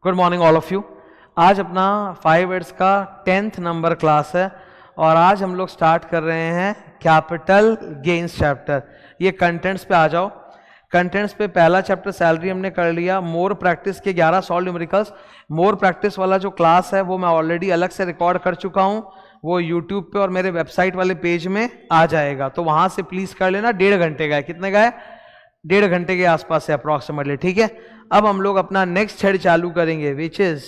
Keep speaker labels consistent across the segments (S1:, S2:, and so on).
S1: Good morning all of you. आज अपना 5 ads का 10th नंबर क्लास है और आज हम लोग स्टार्ट कर रहे हैं कैपिटल गेन्स चैप्टर। ये कंटेंट्स पे आ जाओ। कंटेंट्स पे पहला चैप्टर सैलरी हमने कर लिया। मोर प्रैक्टिस के 11 सॉल्व न्यूमेरिकल्स। मोर प्रैक्टिस वाला जो क्लास है वो मैं ऑलरेडी अलग से रिकॉर्ड कर चुका हूँ, वो यूट्यूब पे और मेरे वेबसाइट वाले पेज में आ जाएगा, तो वहां से प्लीज कर लेना। 1.5 घंटे का है। कितने का है? 1.5 घंटे के आसपास है अप्रोक्सीमेटली। ठीक है, अब हम लोग अपना नेक्स्ट हेड चालू करेंगे विच इज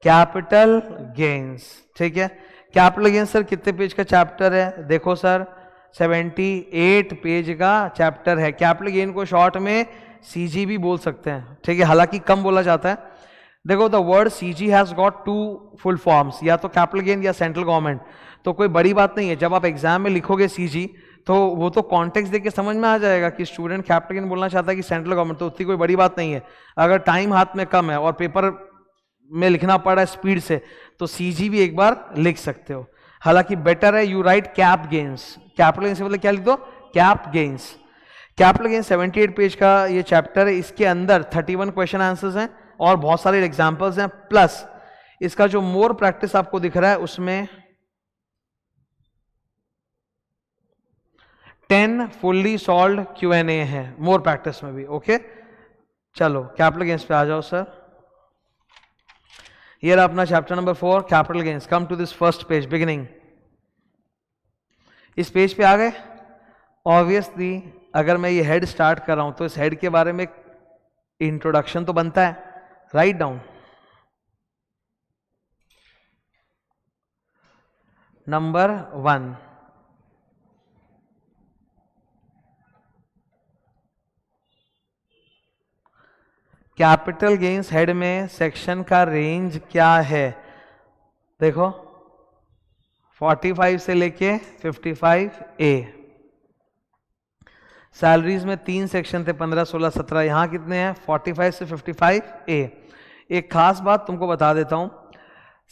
S1: कैपिटल गेन्स। ठीक है, कैपिटल गेन्स सर कितने पेज का चैप्टर है? देखो सर 78 पेज का चैप्टर है। कैपिटल गेन को शॉर्ट में सीजी भी बोल सकते हैं, ठीक है, हालांकि कम बोला जाता है। देखो the word CG has got 2 full forms, या तो कैपिटल गेन या सेंट्रल गवर्नमेंट। तो कोई बड़ी बात नहीं है, जब आप एग्जाम में लिखोगे सीजी तो वो तो कॉन्टेक्स्ट देके समझ में आ जाएगा कि स्टूडेंट कैपिटल गेन बोलना चाहता है कि सेंट्रल गवर्नमेंट, तो उतनी कोई बड़ी बात नहीं है। अगर टाइम हाथ में कम है और पेपर में लिखना पड़ रहा है स्पीड से, तो सीजी भी एक बार लिख सकते हो। हालांकि बेटर है you right cap gains. Capital gains मतलब क्या लिख दो? Cap gains. Capital gains 78 page का ये चैप्टर है। इसके अंदर 31 क्वेश्चन आंसर्स हैं और बहुत सारे एग्जाम्पल्स हैं, प्लस इसका जो मोर प्रैक्टिस आपको दिख रहा है उसमें 10 फुल्ली सॉल्व Q&A है मोर प्रैक्टिस में भी। ओके, चलो कैपिटल गेन्स पे आ जाओ सर। ये रहा अपना chapter number 4 capital gains. Come to this first page beginning. इस पेज पे आ गए। ऑब्वियसली अगर मैं ये हेड स्टार्ट कर रहा हूं तो इस हेड के बारे में इंट्रोडक्शन तो बनता है। Write down. Number 1, capital gains head में सेक्शन का रेंज क्या है? देखो 45 से लेके 55A। सैलरीज में 3 सेक्शन थे, 15, 16, 17। यहां कितने हैं? 45 से 55A। एक खास बात तुमको बता देता हूं,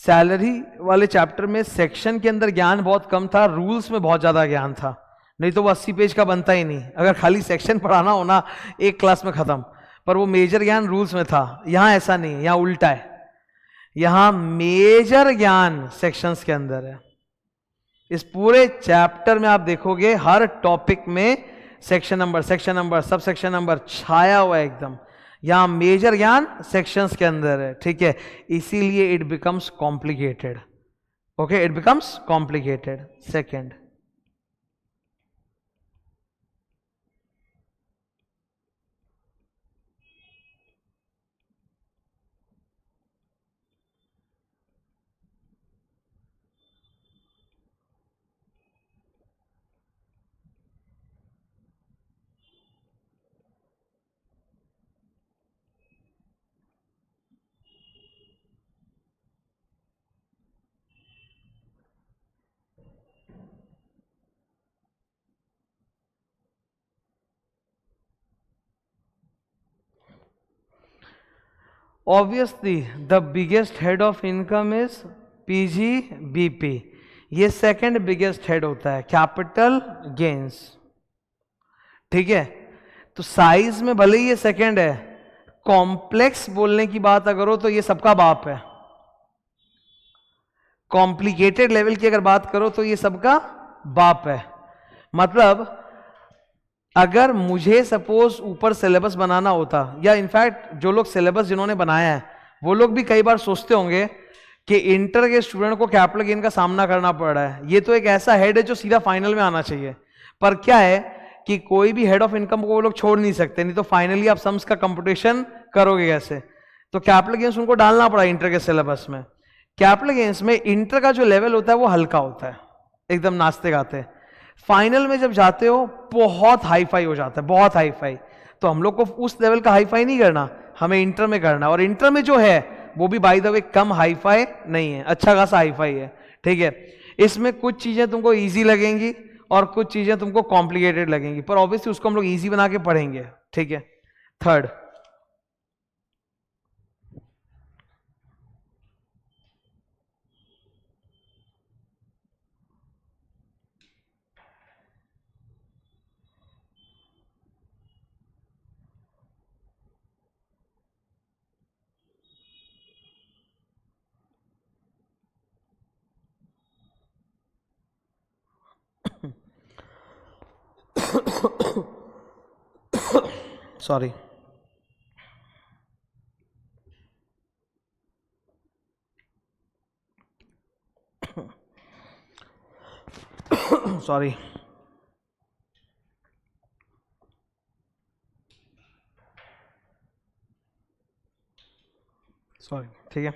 S1: सैलरी वाले चैप्टर में सेक्शन के अंदर ज्ञान बहुत कम था, रूल्स में बहुत ज्यादा ज्ञान था। नहीं तो वो 80 पेज का बनता ही नहीं। अगर खाली सेक्शन पढ़ाना हो ना, एक क्लास में खत्म। पर वो मेजर ज्ञान रूल्स में था। यहां ऐसा नहीं है, यहां उल्टा है। यहां मेजर ज्ञान सेक्शंस के अंदर है। इस पूरे चैप्टर में आप देखोगे हर टॉपिक में सेक्शन नंबर सब सेक्शन नंबर छाया हुआ है एकदम। यहां मेजर ज्ञान सेक्शंस के अंदर है, ठीक है, इसीलिए it becomes complicated. Okay, it becomes complicated. Second, obviously the biggest head of income is PGBP। ये सेकंड बिगेस्ट हेड होता है कैपिटल गेन्स, ठीक है। तो साइज में भले ही ये सेकंड है, कॉम्प्लेक्स बोलने की बात अगर हो तो ये सबका बाप है। कॉम्प्लिकेटेड लेवल की अगर बात करो तो ये सबका बाप है। मतलब अगर मुझे सपोज ऊपर सिलेबस बनाना होता, या इनफैक्ट जो लोग सिलेबस जिन्होंने बनाया है वो लोग भी कई बार सोचते होंगे कि इंटर के स्टूडेंट को कैपिटल गेन का सामना करना पड़ रहा है, ये तो एक ऐसा हेड है जो सीधा फाइनल में आना चाहिए। पर क्या है कि कोई भी हेड ऑफ इनकम को वो लोग छोड़ नहीं सकते, नहीं तो फाइनली आप सम्स का कंपटीशन करोगे कैसे? तो कैपिटल गेन्स उनको डालना पड़ा इंटर के सिलेबस में। कैपिटल गेन्स में इंटर का जो लेवल होता है वो हल्का होता है, एकदम नाचते गाते। फाइनल में जब जाते हो बहुत हाई फाई हो जाता है, बहुत हाई फाई। तो हम लोग को उस लेवल का हाई फाई नहीं करना, हमें इंटर में करना। और इंटर में जो है वो भी by the way come hi fi नहीं है, अच्छा खासा हाई फाई है, ठीक है। इसमें कुछ चीजें तुमको इजी लगेंगी और कुछ चीजें तुमको कॉम्प्लिकेटेड लगेंगी, पर ऑब्वियसली उसको हम लोग इजी बना के पढ़ेंगे, ठीक है। थर्ड, सॉरी, सॉरी, सॉरी, ठीक है।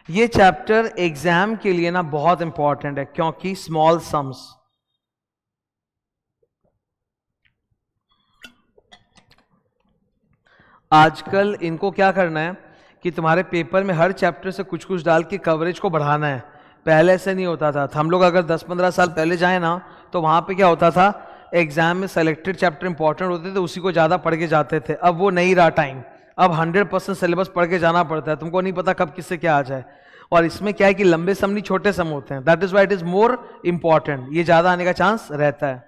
S1: ये चैप्टर एग्जाम के लिए ना बहुत इंपॉर्टेंट है, क्योंकि स्मॉल सम्स, आजकल इनको क्या करना है कि तुम्हारे पेपर में हर चैप्टर से कुछ कुछ डाल के कवरेज को बढ़ाना है। पहले ऐसे नहीं होता था। हम लोग अगर 10-15 साल पहले जाए ना, तो वहां पे क्या होता था, एग्जाम में सेलेक्टेड चैप्टर इंपॉर्टेंट होते थे, उसी को ज्यादा पढ़ के जाते थे। अब वो नहीं रहा टाइम। अब 100% सिलेबस पढ़ के जाना पड़ता है, तुमको नहीं पता कब किससे क्या आ जाए। और इसमें क्या है कि लंबे सम नहीं, छोटे सम होते हैं। That is why it is more important, ये ज्यादा आने का चांस रहता है।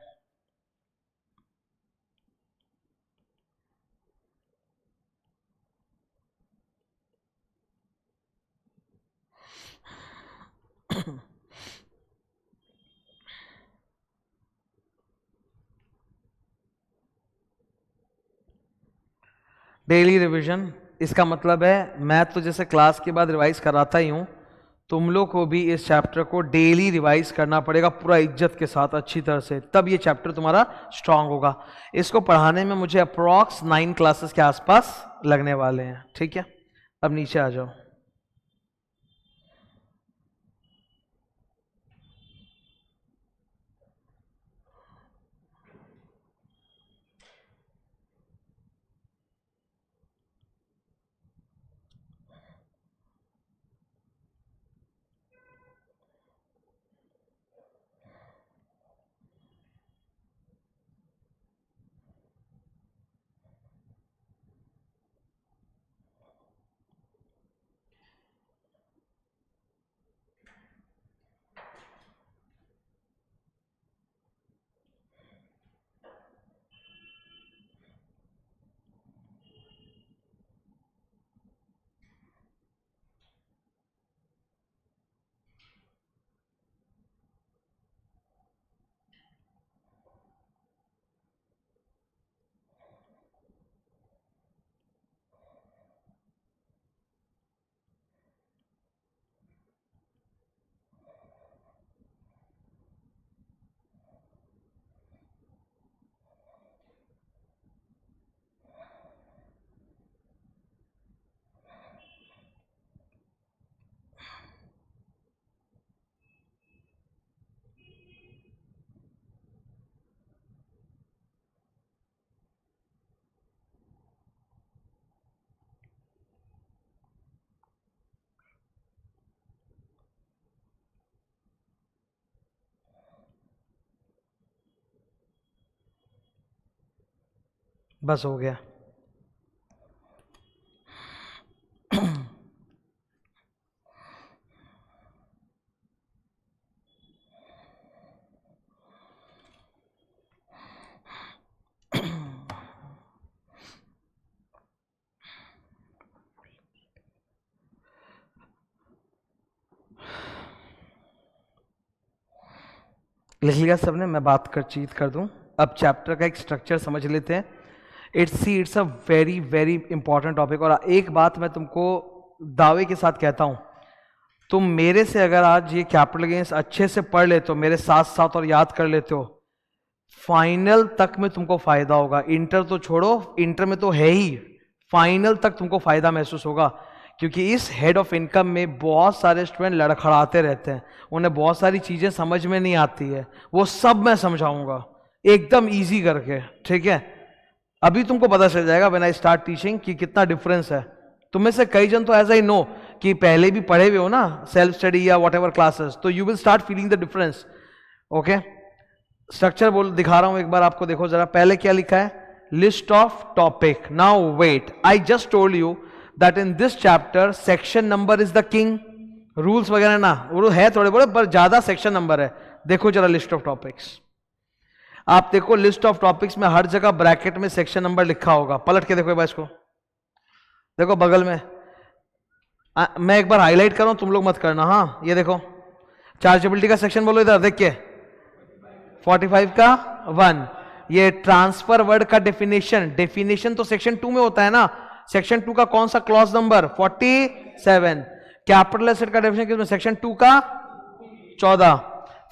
S1: डेली रिवीजन, इसका मतलब है मैं तो जैसे क्लास के बाद रिवाइज कराता ही हूं, तुम लोग को भी इस चैप्टर को डेली रिवाइज करना पड़ेगा पूरा इज्जत के साथ, अच्छी तरह से, तब ये चैप्टर तुम्हारा स्ट्रांग होगा। इसको पढ़ाने में मुझे अप्रॉक्स 9 क्लासेस के आसपास लगने वाले हैं, ठीक है। अब नीचे आ जाओ। बस हो गया। लिख लिया सबने? मैं बात कर चीत कर दूं। अब चैप्टर का एक स्ट्रक्चर समझ लेते हैं। It's a very very important topic. और एक बात मैं तुमको दावे के साथ कहता हूं, तुम मेरे से अगर आज ये कैपिटल गेन्स अच्छे से पढ़ लेते हो, मेरे साथ साथ, और याद कर लेते हो, फाइनल तक में तुमको फायदा होगा। इंटर तो छोड़ो, इंटर में तो है ही, फाइनल तक तुमको फायदा महसूस होगा। क्योंकि इस हेड ऑफ इनकम में बहुत सारे स्टूडेंट लड़खड़ाते रहते हैं, उन्हें बहुत सारी चीजें समझ में नहीं आती है, वो सब मैं समझाऊंगा एकदम इजी करके, ठीक है। अभी तुमको पता चल जाएगा व्हेन आई स्टार्ट टीचिंग कि कितना डिफरेंस है। तुम में से कई जन तो एज आई नो कि पहले भी पढ़े हुए हो ना सेल्फ स्टडी या व्हाटएवर क्लासेस, तो you will start feeling the difference. Okay, structure बोल दिखा रहा हूं एक बार आपको, देखो जरा। पहले क्या लिखा है? List of topic. Now wait, I just told you that in this chapter section number is the king. Rules वगैरह ना वो है थोड़े बड़े, पर ज्यादा सेक्शन नंबर है। देखो जरा लिस्ट ऑफ टॉपिक्स, आप देखो लिस्ट ऑफ टॉपिक्स में हर जगह ब्रैकेट में सेक्शन नंबर लिखा होगा। पलट के देखो एक बार इसको, देखो बगल में। मैं एक बार हाईलाइट कर रहा हूं, तुम लोग मत करना। हाँ, ये देखो चार्जेबिलिटी का सेक्शन बोलो इधर, देख के 45 का 1। ये ट्रांसफर वर्ड का डेफिनेशन तो सेक्शन 2 में होता है ना, सेक्शन 2 का कौन सा क्लॉज नंबर 47। कैपिटल एसेट का डेफिनेशन किसमें, सेक्शन 2 का 14।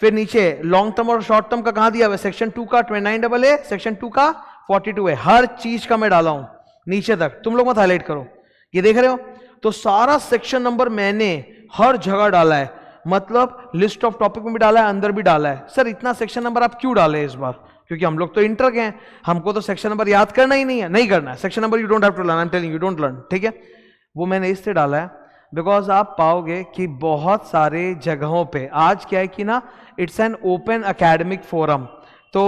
S1: फिर नीचे लॉन्ग टर्म और शॉर्ट टर्म का कहां दिया हुआ है, सेक्शन 2 का 29AA, सेक्शन 2 का 42 है। हर चीज का मैं डाला हूं नीचे तक, तुम लोग मत हाईलाइट करो, ये देख रहे हो। तो सारा सेक्शन नंबर मैंने हर जगह डाला है, मतलब लिस्ट ऑफ टॉपिक में भी डाला है, अंदर भी डाला है। सर इतना सेक्शन नंबर आप क्यों डाले इस बार, क्योंकि हम लोग तो इंटर के हैं, हमको तो सेक्शन नंबर याद करना ही नहीं है, नहीं करना है section number, you don't have to learn, I am telling you don't learn, ठीक है। वो मैंने इससे डाला है बिकॉज आप पाओगे कि बहुत सारे जगहों पे आज क्या है कि ना, it's an open academic forum. तो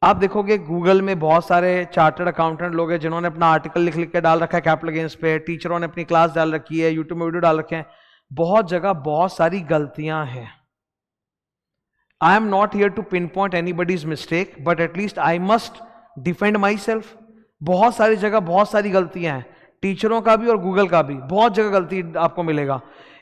S1: आप देखोगे गूगल में बहुत सारे चार्टर्ड अकाउंटेंट लोग हैं जिन्होंने अपना आर्टिकल लिख लिख के डाल रखा है कैपिटल गेन्स पे, टीचरों ने अपनी क्लास डाल रखी है, यूट्यूब में वीडियो डाल रखे हैं, बहुत जगह बहुत सारी गलतियां हैं। I am not here to pinpoint anybody's mistake, but at least I must defend myself. बहुत सारी जगह बहुत सारी गलतियां हैं, टीचरों का भी और गूगल का भी, बहुत जगह गलती आपको मिलेगा।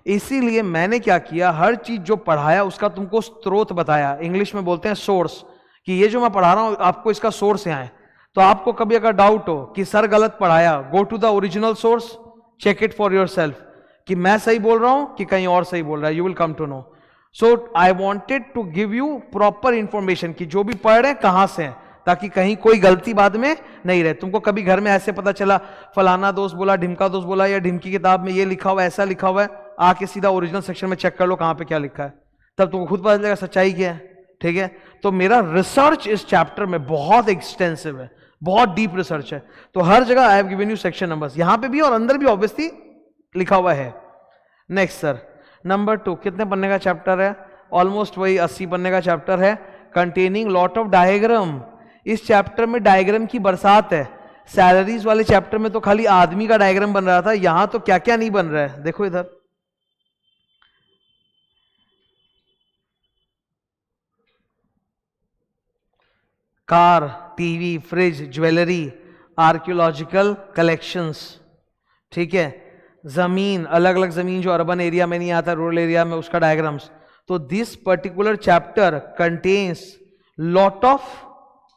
S1: इसीलिए मैंने क्या किया, हर चीज जो पढ़ाया उसका तुमको स्रोत बताया, इंग्लिश में बोलते हैं सोर्स, कि ये जो मैं पढ़ा रहा हूं आपको इसका सोर्स यहाँ है। तो आपको कभी अगर डाउट हो कि सर गलत पढ़ाया, go to the original source, check it for yourself कि मैं सही बोल रहा हूं कि कहीं और सही बोल रहा है, you will come to know. So I wanted to give you proper information कि जो भी पढ़ रहे हैं कहां से है, ताकि कहीं कोई गलती बाद में नहीं रहे। तुमको कभी घर में ऐसे पता चला फलाना दोस्त बोला, ढिमका दोस्त बोला, या ढिमकी किताब में ये लिखा हुआ है, ऐसा लिखा हुआ है, आके सीधा ओरिजिनल सेक्शन में चेक कर लो कहां पे क्या लिखा है, तब तुमको खुद पता चलेगा सच्चाई क्या है, ठीक है। तो मेरा रिसर्च इस चैप्टर में बहुत एक्सटेंसिव है, बहुत डीप रिसर्च है। तो हर जगह I have given you section numbers, यहां पे भी और अंदर भी ऑब्वियसली लिखा हुआ है। नेक्स्ट सर, नंबर 2 कितने पन्ने का चैप्टर है, ऑलमोस्ट वही 80 पन्ने का चैप्टर है, कंटेनिंग लॉट ऑफ डायग्राम। इस चैप्टर में डायग्राम की बरसात है। सैलरीज वाले चैप्टर में तो खाली आदमी का डायग्राम बन रहा था, यहां तो क्या क्या नहीं बन रहा है, देखो इधर। Car, TV, fridge, jewellery, archaeological collections, ठीक है। जमीन, अलग अलग जमीन जो अर्बन एरिया में नहीं आता, रूरल एरिया में, उसका डायग्राम्स। तो this particular chapter contains lot of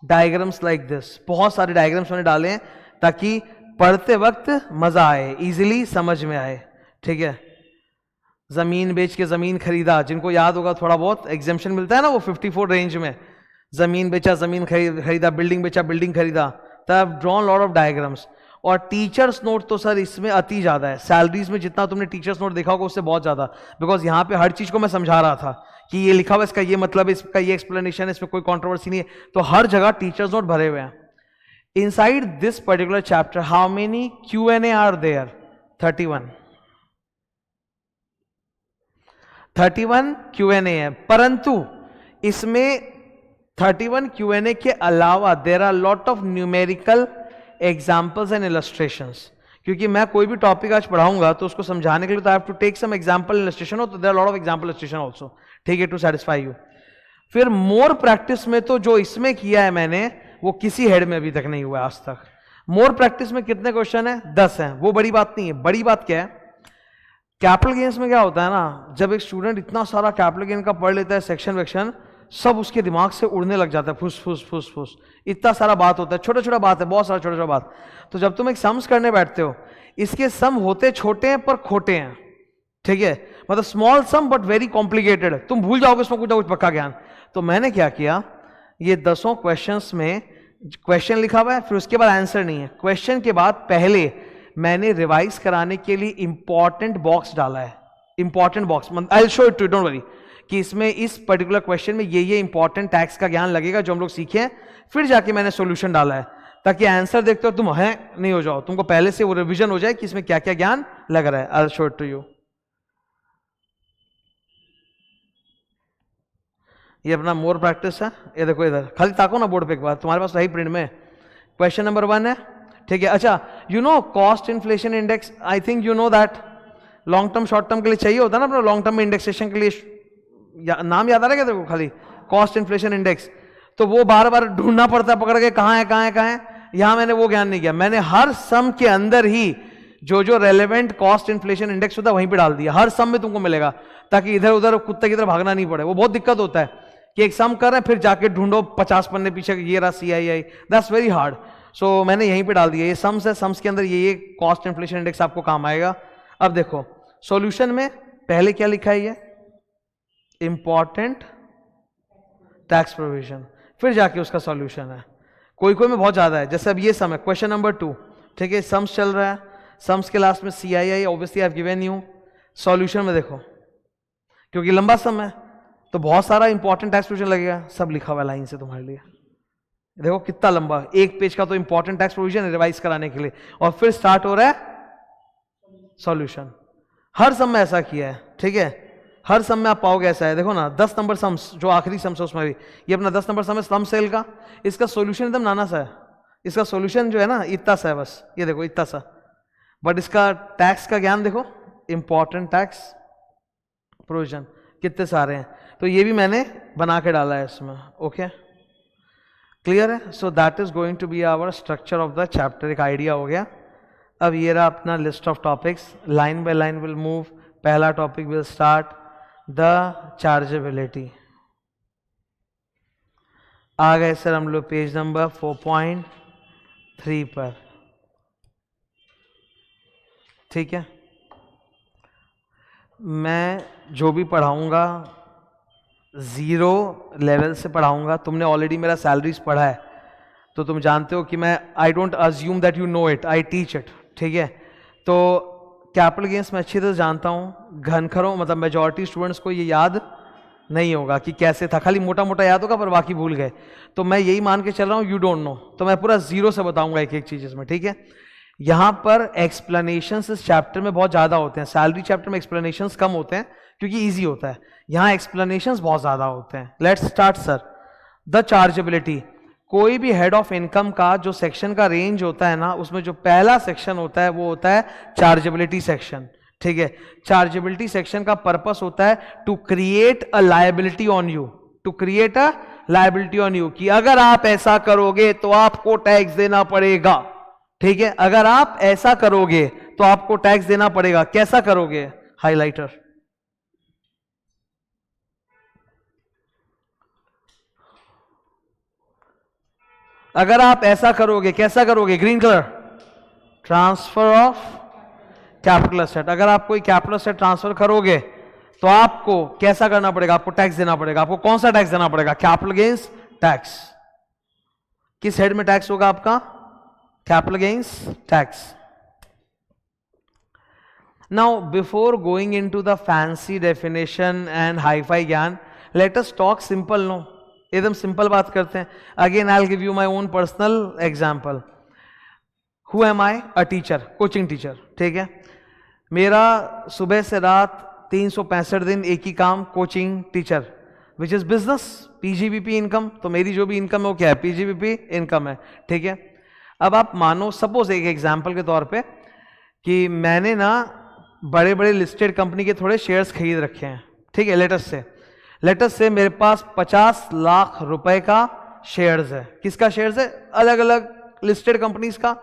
S1: diagrams like this. बहुत सारे डायग्राम्स मैंने डाले हैं ताकि पढ़ते वक्त मजा आए, इजीली समझ में आए, ठीक है। जमीन बेच के जमीन खरीदा, जिनको याद होगा थोड़ा बहुत एग्जेम्पशन मिलता है ना वो 54 रेंज में, जमीन बेचा जमीन खरीदा, बिल्डिंग बेचा बिल्डिंग खरीदा, तब ड्रॉन लॉट ऑफ डायग्राम्स। और टीचर्स नोट तो सर इसमें अति ज्यादा है, सैलरीज में जितना तुमने टीचर्स नोट देखा होगा उससे बहुत ज्यादा, बिकॉज यहाँ पे हर चीज को मैं समझा रहा था कि ये लिखा हुआ इसका ये मतलब है, इसका ये एक्सप्लेनेशन है, इसमें कोई कंट्रोवर्सी नहीं है। तो हर जगह टीचर्स नोट भरे हुए हैं। Inside this particular chapter how many Q&A are there, 31 Q&A है, परंतु इसमें 31 Q&A के अलावा there are lot of numerical examples and illustrations. क्योंकि मैं कोई भी टॉपिक आज पढ़ाऊंगा तो उसको समझाने के लिए तो I have to take some example illustration, हो तो there are lot of example illustration also, ठीक है, टू सेटिस्फाई यू। फिर मोर प्रैक्टिस में तो जो इसमें किया है मैंने वो किसी हेड में अभी तक नहीं हुआ आज तक। मोर प्रैक्टिस में कितने क्वेश्चन है, 10 हैं, वो बड़ी बात नहीं है। बड़ी बात क्या है, कैपिटल गेन्स में क्या होता है ना, जब एक स्टूडेंट इतना सारा कैपिटल गेन का पढ़ लेता है, सेक्शन वेक्शन सब उसके दिमाग से उड़ने लग जाता है, फुस फुस फुस फुस, इतना सारा बात होता है, छोटा छोटा बात है, बहुत सारा छोटा छोटा बात। तो जब तुम एक सम्स करने बैठते हो, इसके सम होते छोटे हैं पर खोटे हैं, ठीक है, मतलब small sum but very complicated, तुम भूल जाओगे उसमें कुछ ना कुछ पक्का ज्ञान। तो मैंने क्या किया, ये 10 क्वेश्चंस में क्वेश्चन लिखा हुआ है, फिर उसके बाद आंसर नहीं है, क्वेश्चन के बाद पहले मैंने रिवाइज कराने के लिए इंपॉर्टेंट बॉक्स डाला है, important box, I will show it to, don't worry, कि इसमें इस पर्टिकुलर क्वेश्चन में ये इंपॉर्टेंट टैक्स का ज्ञान लगेगा जो हम लोग सीखे हैं, फिर जाके मैंने सॉल्यूशन डाला है, ताकि आंसर देखते हो तुम है नहीं हो जाओ, तुमको पहले से वो रिवीजन हो जाए कि इसमें क्या क्या ज्ञान लग रहा है। I will show it to you. ये अपना मोर प्रैक्टिस है, ये देखो इधर, खाली ताको ना बोर्ड पे एक बार, तुम्हारे पास सही प्रिंट में क्वेश्चन नंबर 1 है, ठीक है। अच्छा, you know cost inflation index, I think you know that, long term short term के लिए चाहिए होता है ना अपना, लॉन्ग टर्म में इंडेक्सेशन के लिए नाम याद आ रहा है क्या देखो, खाली कॉस्ट इन्फ्लेशन इंडेक्स, तो वो बार बार ढूंढना पड़ता है पकड़ के, कहां है कहां है कहां है। यहां मैंने वो ज्ञान नहीं किया, मैंने हर सम के अंदर ही जो जो रेलेवेंट कॉस्ट इन्फ्लेशन इंडेक्स होता है वहीं पे डाल दिया, हर सम में तुमको मिलेगा, ताकि इधर उधर कुत्ते की तरह भागना नहीं पड़े, वो बहुत दिक्कत होता है कि एक सम कर रहे हैं फिर जाके ढूंढो 50 पन्ने पीछे, ये रहा CII, दैट्स वेरी हार्ड। सो मैंने यहीं पे डाल दिया, ये सम्स है, सम्स के अंदर ये कॉस्ट इन्फ्लेशन इंडेक्स आपको काम आएगा। अब देखो सॉल्यूशन में पहले क्या लिखा है, ये इंपॉर्टेंट टैक्स प्रोविजन, फिर जाके उसका सॉल्यूशन है। कोई कोई में बहुत ज्यादा है, जैसे अब ये सम है क्वेश्चन नंबर 2, ठीक है, सम्स चल रहा है, सम्स के लास्ट में CII obviously I have given you. Solution में देखो क्योंकि लंबा सम है तो बहुत सारा इंपॉर्टेंट टैक्स प्रोविजन लगेगा, सब लिखा हुआ लाइन से तुम्हारे लिए। देखो कितना लंबा, एक पेज का तो इंपॉर्टेंट टैक्स प्रोविजन रिवाइज कराने के लिए, और फिर स्टार्ट हो रहा है सॉल्यूशन। हर सम में ऐसा किया है, ठीक है, हर सम में आप पाओगे ऐसा है। देखो ना 10 नंबर सम्स, जो आखिरी सम्स है उसमें भी ये अपना 10 नंबर सम है स्लम सेल का, इसका सॉल्यूशन एकदम नाना सा है, इसका सॉल्यूशन जो है ना इतना सा है बस, ये देखो इतना सा, बट इसका टैक्स का ज्ञान देखो, इंपॉर्टेंट टैक्स प्रोविजन कितने सारे हैं, तो ये भी मैंने बना के डाला है इसमें। ओके क्लियर है? So that is going to be our structure of the chapter, एक आइडिया हो गया। अब ये रहा अपना list of topics, line by line will move. पहला topic will start the chargeability. आ गए सर हम लोग पेज नंबर 4.3 पर, ठीक है। मैं जो भी पढ़ाऊंगा 0 लेवल से पढ़ाऊंगा। तुमने ऑलरेडी मेरा सैलरीज पढ़ा है तो तुम जानते हो कि मैं I don't assume that you know it, I teach it, ठीक है। तो कैपिटल गेन्स मैं अच्छी तरह जानता हूँ, घनखरों मतलब मेजॉरिटी स्टूडेंट्स को ये याद नहीं होगा कि कैसे था, खाली मोटा मोटा याद होगा पर बाकी भूल गए। तो मैं यही मान के चल रहा हूँ यू डोंट नो, तो मैं पूरा 0 से बताऊंगा एक एक चीज इसमें, ठीक है। यहाँ पर एक्सप्लेनेशंस इस चैप्टर में बहुत ज्यादा होते हैं, सैलरी चैप्टर में एक्सप्लेनेशंस कम होते हैं क्योंकि इजी होता है, यहाँ एक्सप्लेनेशंस बहुत ज्यादा होते हैं। Let's start sir. The chargeability, कोई भी हेड ऑफ इनकम का जो सेक्शन का रेंज होता है ना, उसमें जो पहला सेक्शन होता है वो होता है चार्जेबिलिटी सेक्शन, ठीक है। चार्जेबिलिटी सेक्शन का पर्पस होता है to create a liability on you, to create a liability on you, कि अगर आप ऐसा करोगे तो आपको टैक्स देना पड़ेगा, ठीक है। अगर आप ऐसा करोगे तो आपको टैक्स देना पड़ेगा। कैसा करोगे? हाइलाइटर। अगर आप ऐसा करोगे, कैसा करोगे? Green colour, transfer of capital asset. अगर आप कोई कैपिटल एसेट ट्रांसफर करोगे तो आपको कैसा करना पड़ेगा? आपको टैक्स देना पड़ेगा। आपको कौन सा टैक्स देना पड़ेगा? Capital gains tax. किस हेड में टैक्स होगा आपका? Capital gains tax. Now before going into the fancy definition and hi fi ज्ञान, let us talk simple. No, एकदम सिंपल बात करते हैं। Again I will give you my own personal example. Who am I? A teacher, coaching teacher, ठीक है। मेरा सुबह से रात 365 दिन एक ही काम, coaching teacher, which is business, PGBP income. तो मेरी जो भी इनकम है वो क्या है? पीजीबीपी इनकम है, ठीक है। अब आप मानो, सपोज एक एग्जांपल के तौर पे, कि मैंने ना बड़े बड़े लिस्टेड कंपनी के थोड़े शेयर्स खरीद रखे हैं, ठीक है। लेटस से मेरे पास 50 लाख रुपए का शेयर्स है। किसका शेयर्स है? अलग अलग लिस्टेड कंपनीज का,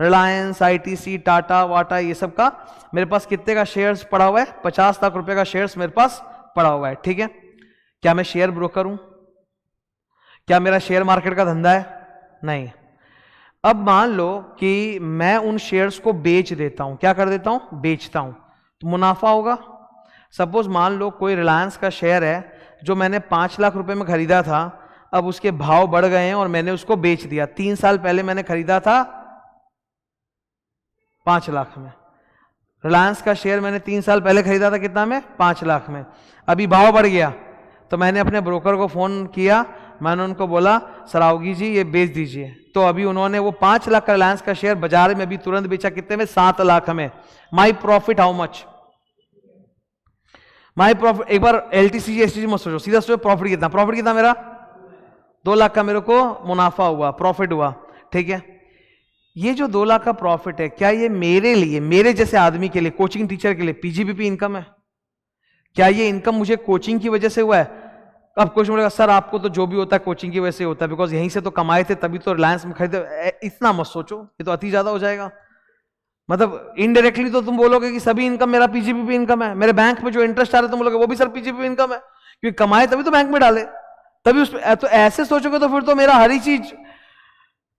S1: रिलायंस, आईटीसी, टाटा वाटा, ये सब का मेरे पास कितने का शेयर्स पड़ा हुआ है? 50 लाख रुपए का शेयर्स मेरे पास पड़ा हुआ है, ठीक है। क्या मैं शेयर ब्रोकर हूं? क्या मेरा शेयर मार्केट का धंधा है? नहीं। अब मान लो कि मैं उन शेयर्स को बेच देता हूं। क्या कर देता हूं? बेचता हूं, तो मुनाफा होगा। सपोज मान लो कोई रिलायंस का शेयर है जो मैंने 5 लाख रुपए में खरीदा था, अब उसके भाव बढ़ गए हैं और मैंने उसको बेच दिया। 3 साल पहले मैंने खरीदा था 5 लाख में। रिलायंस का शेयर मैंने 3 साल पहले खरीदा था कितना में? 5 लाख में। अभी भाव बढ़ गया तो मैंने अपने ब्रोकर को फोन किया, मैंने उनको बोला सरावगी जी ये बेच दीजिए। तो अभी उन्होंने वो 5 लाख का रिलायंस का शेयर बाजार में अभी तुरंत बेचा, कितने में? 7 लाख में। My profit how much? My profit, एक बार एलटीसी एसटीसी मत सोचो, सीधा सोचो प्रॉफिट कितना। प्रॉफिट कितना मेरा? 2 लाख का मेरे को मुनाफा हुआ, प्रॉफिट हुआ, ठीक है। ये जो 2 लाख का प्रॉफिट है, क्या ये मेरे लिए, मेरे जैसे आदमी के लिए, कोचिंग टीचर के लिए पीजीबीपी इनकम है? क्या ये इनकम मुझे कोचिंग की वजह से हुआ है? अब क्वेश्चन बोलेगा सर आपको तो जो भी होता है कोचिंग की वजह से होता है, बिकॉज यहीं से तो कमाए थे तभी तो रिलायंस में खरीदे। इतना मत सोचो, ये तो अति ज्यादा हो जाएगा। मतलब इनडायरेक्टली तो तुम बोलोगे कि सभी इनकम मेरा पीजीबीपी इनकम है। मेरे बैंक में जो इंटरेस्ट आ रहा है तुम बोलोगे वो भी सर पीजीबीपी इनकम है, क्योंकि कमाए तभी तो बैंक में डाले। तभी उस तो ऐसे सोचोगे तो फिर तो मेरा हर ही चीज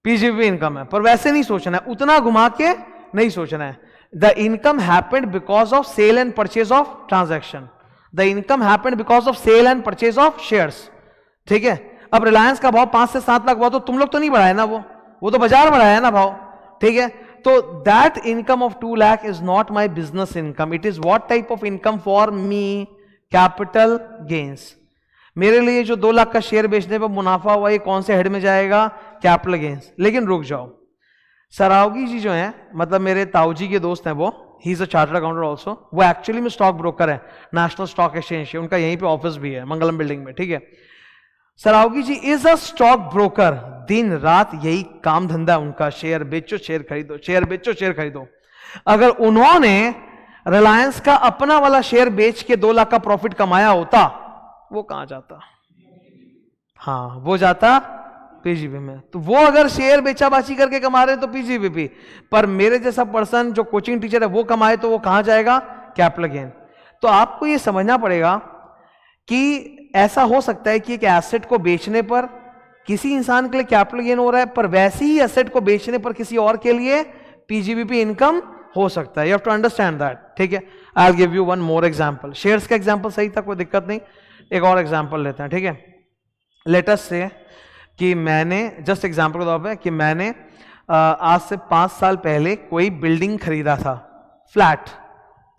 S1: पीजीबीपी इनकम है, पर वैसे नहीं सोचना है, उतना घुमा के नहीं सोचना है। The income happened because of sale and purchase of transaction, the income happened because of sale and purchase of shares. ठीक है, अब रिलायंस का भाव 5 से 7 लाख हुआ तो तुम लोग तो नहीं बढ़ाए ना, वो तो बाजार बढ़ाया ना भाव। ठीक है, तो that income of 2 lakh is not my business income, it is what type of income for me? Capital gains. मेरे लिए जो 2 लाख का शेयर बेचने पर मुनाफा हुआ, ये कौन से हेड में जाएगा? Capital gains. लेकिन रुक जाओ, सरावगी जी जो है, मतलब मेरे ताऊजी के दोस्त हैं, वो he is a chartered accountant also, वो एक्चुअली में स्टॉक ब्रोकर है, नेशनल स्टॉक एक्सचेंज, उनका यहीं पे ऑफिस भी है मंगलम बिल्डिंग में। ठीक है, सरावगी जी इज अ स्टॉक ब्रोकर, दिन रात यही काम धंधा उनका, शेयर बेचो शेयर खरीदो, शेयर बेचो शेयर खरीदो। अगर उन्होंने रिलायंस का अपना वाला शेयर बेच के 2 लाख का प्रॉफिट कमाया होता, वो कहां जाता? हाँ, वो जाता पीजीबी में। तो वो अगर शेयर बेचाबाची करके कमा रहे तो पीजीबीपी, पर मेरे जैसा पर्सन जो कोचिंग टीचर है वो कमाए तो वो कहां जाएगा? Capital gain. तो आपको ये समझना पड़ेगा कि ऐसा हो सकता है कि एक एसेट को बेचने पर किसी इंसान के लिए कैपिटल गेन हो रहा है, पर वैसे ही एसेट को बेचने पर किसी और के लिए पीजीबीपी इनकम हो सकता है। You have to understand that. ठीक है, I will give you one more example. Shares का एग्जांपल सही था, कोई दिक्कत नहीं, एक और एग्जांपल लेते हैं। ठीक है, लेट अस से कि मैंने जस्ट एग्जांपल के तौर पे कि मैंने आज से 5 साल पहले कोई बिल्डिंग खरीदा था, फ्लैट,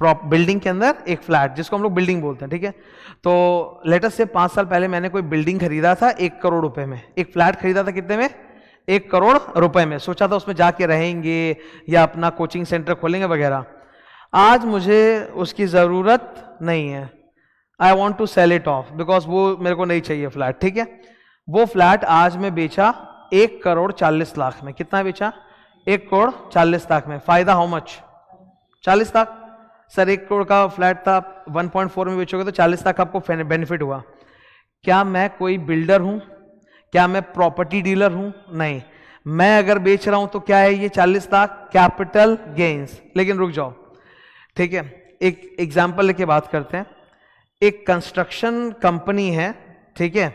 S1: बिल्डिंग के अंदर एक फ्लैट जिसको हम लोग बिल्डिंग बोलते हैं। ठीक है, तो लेट अस से 5 साल पहले मैंने कोई बिल्डिंग खरीदा था 1 करोड़ रुपए में, एक फ्लैट खरीदा था कितने में? 1 करोड़ रुपए में। सोचा था उसमें जाके रहेंगे या अपना कोचिंग सेंटर खोलेंगे वगैरह। आज मुझे उसकी जरूरत नहीं है, I want to sell it off because वो मेरे को नहीं चाहिए फ्लैट। ठीक है, वो फ्लैट आज मैं बेचा 1 करोड़ 40 लाख में। कितना बेचा? 1 करोड़ 40 लाख में। फायदा how much? 40 lakh. Sir 1 crore का फ्लैट था, 1.4 में बेचोगे तो 40 लाख आपको बेनिफिट हुआ। क्या मैं कोई बिल्डर हूं? क्या मैं प्रॉपर्टी डीलर हूं? नहीं। मैं अगर बेच रहा हूं तो क्या है ये 40 लाख? Capital gains. लेकिन रुक जाओ, ठीक है, एक एग्जाम्पल लेके बात करते हैं। एक कंस्ट्रक्शन कंपनी है, ठीक है,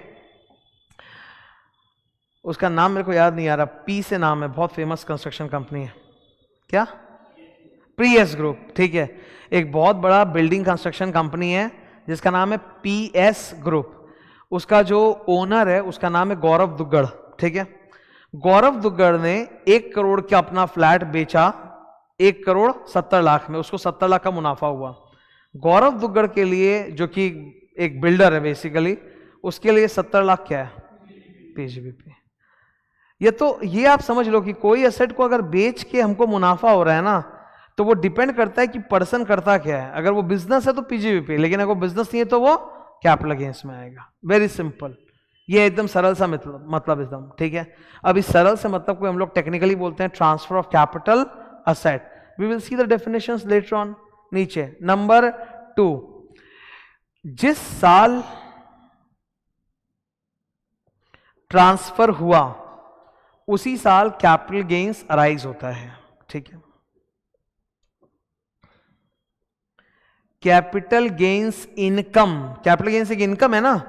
S1: उसका नाम मेरे को याद नहीं आ रहा, पी से नाम है, बहुत फेमस कंस्ट्रक्शन कंपनी है। क्या? PS group. ठीक है, एक बहुत बड़ा बिल्डिंग कंस्ट्रक्शन कंपनी है जिसका नाम है पीएस ग्रुप। उसका जो ओनर है उसका नाम है गौरव दुग्गड़। ठीक है, गौरव दुग्गड़ ने 1 करोड़ का अपना फ्लैट बेचा 1 करोड़ 70 लाख में, उसको 70 लाख का मुनाफा हुआ। गौरव दुग्गड़ के लिए, जो कि एक बिल्डर है बेसिकली, उसके लिए 70 लाख क्या है? पीजीबीपी। ये आप समझ लो कि कोई एसेट को अगर बेच के हमको मुनाफा हो रहा है ना, तो वो डिपेंड करता है कि पर्सन करता क्या है। अगर वो बिजनेस है तो पीजीबीपी, लेकिन अगर वो बिजनेस नहीं है तो वो कैपिटल गेन्स में आएगा। वेरी सिंपल, ये एकदम सरल सा मतलब एकदम। ठीक है, अब इस सरल से मतलब को हम लोग टेक्निकली बोलते हैं transfer of capital asset. We will see the definitions later on. नीचे नंबर 2, जिस साल ट्रांसफर हुआ उसी साल कैपिटल गेन्स अराइज होता है। ठीक है, capital gains income, capital gains एक इनकम है ना,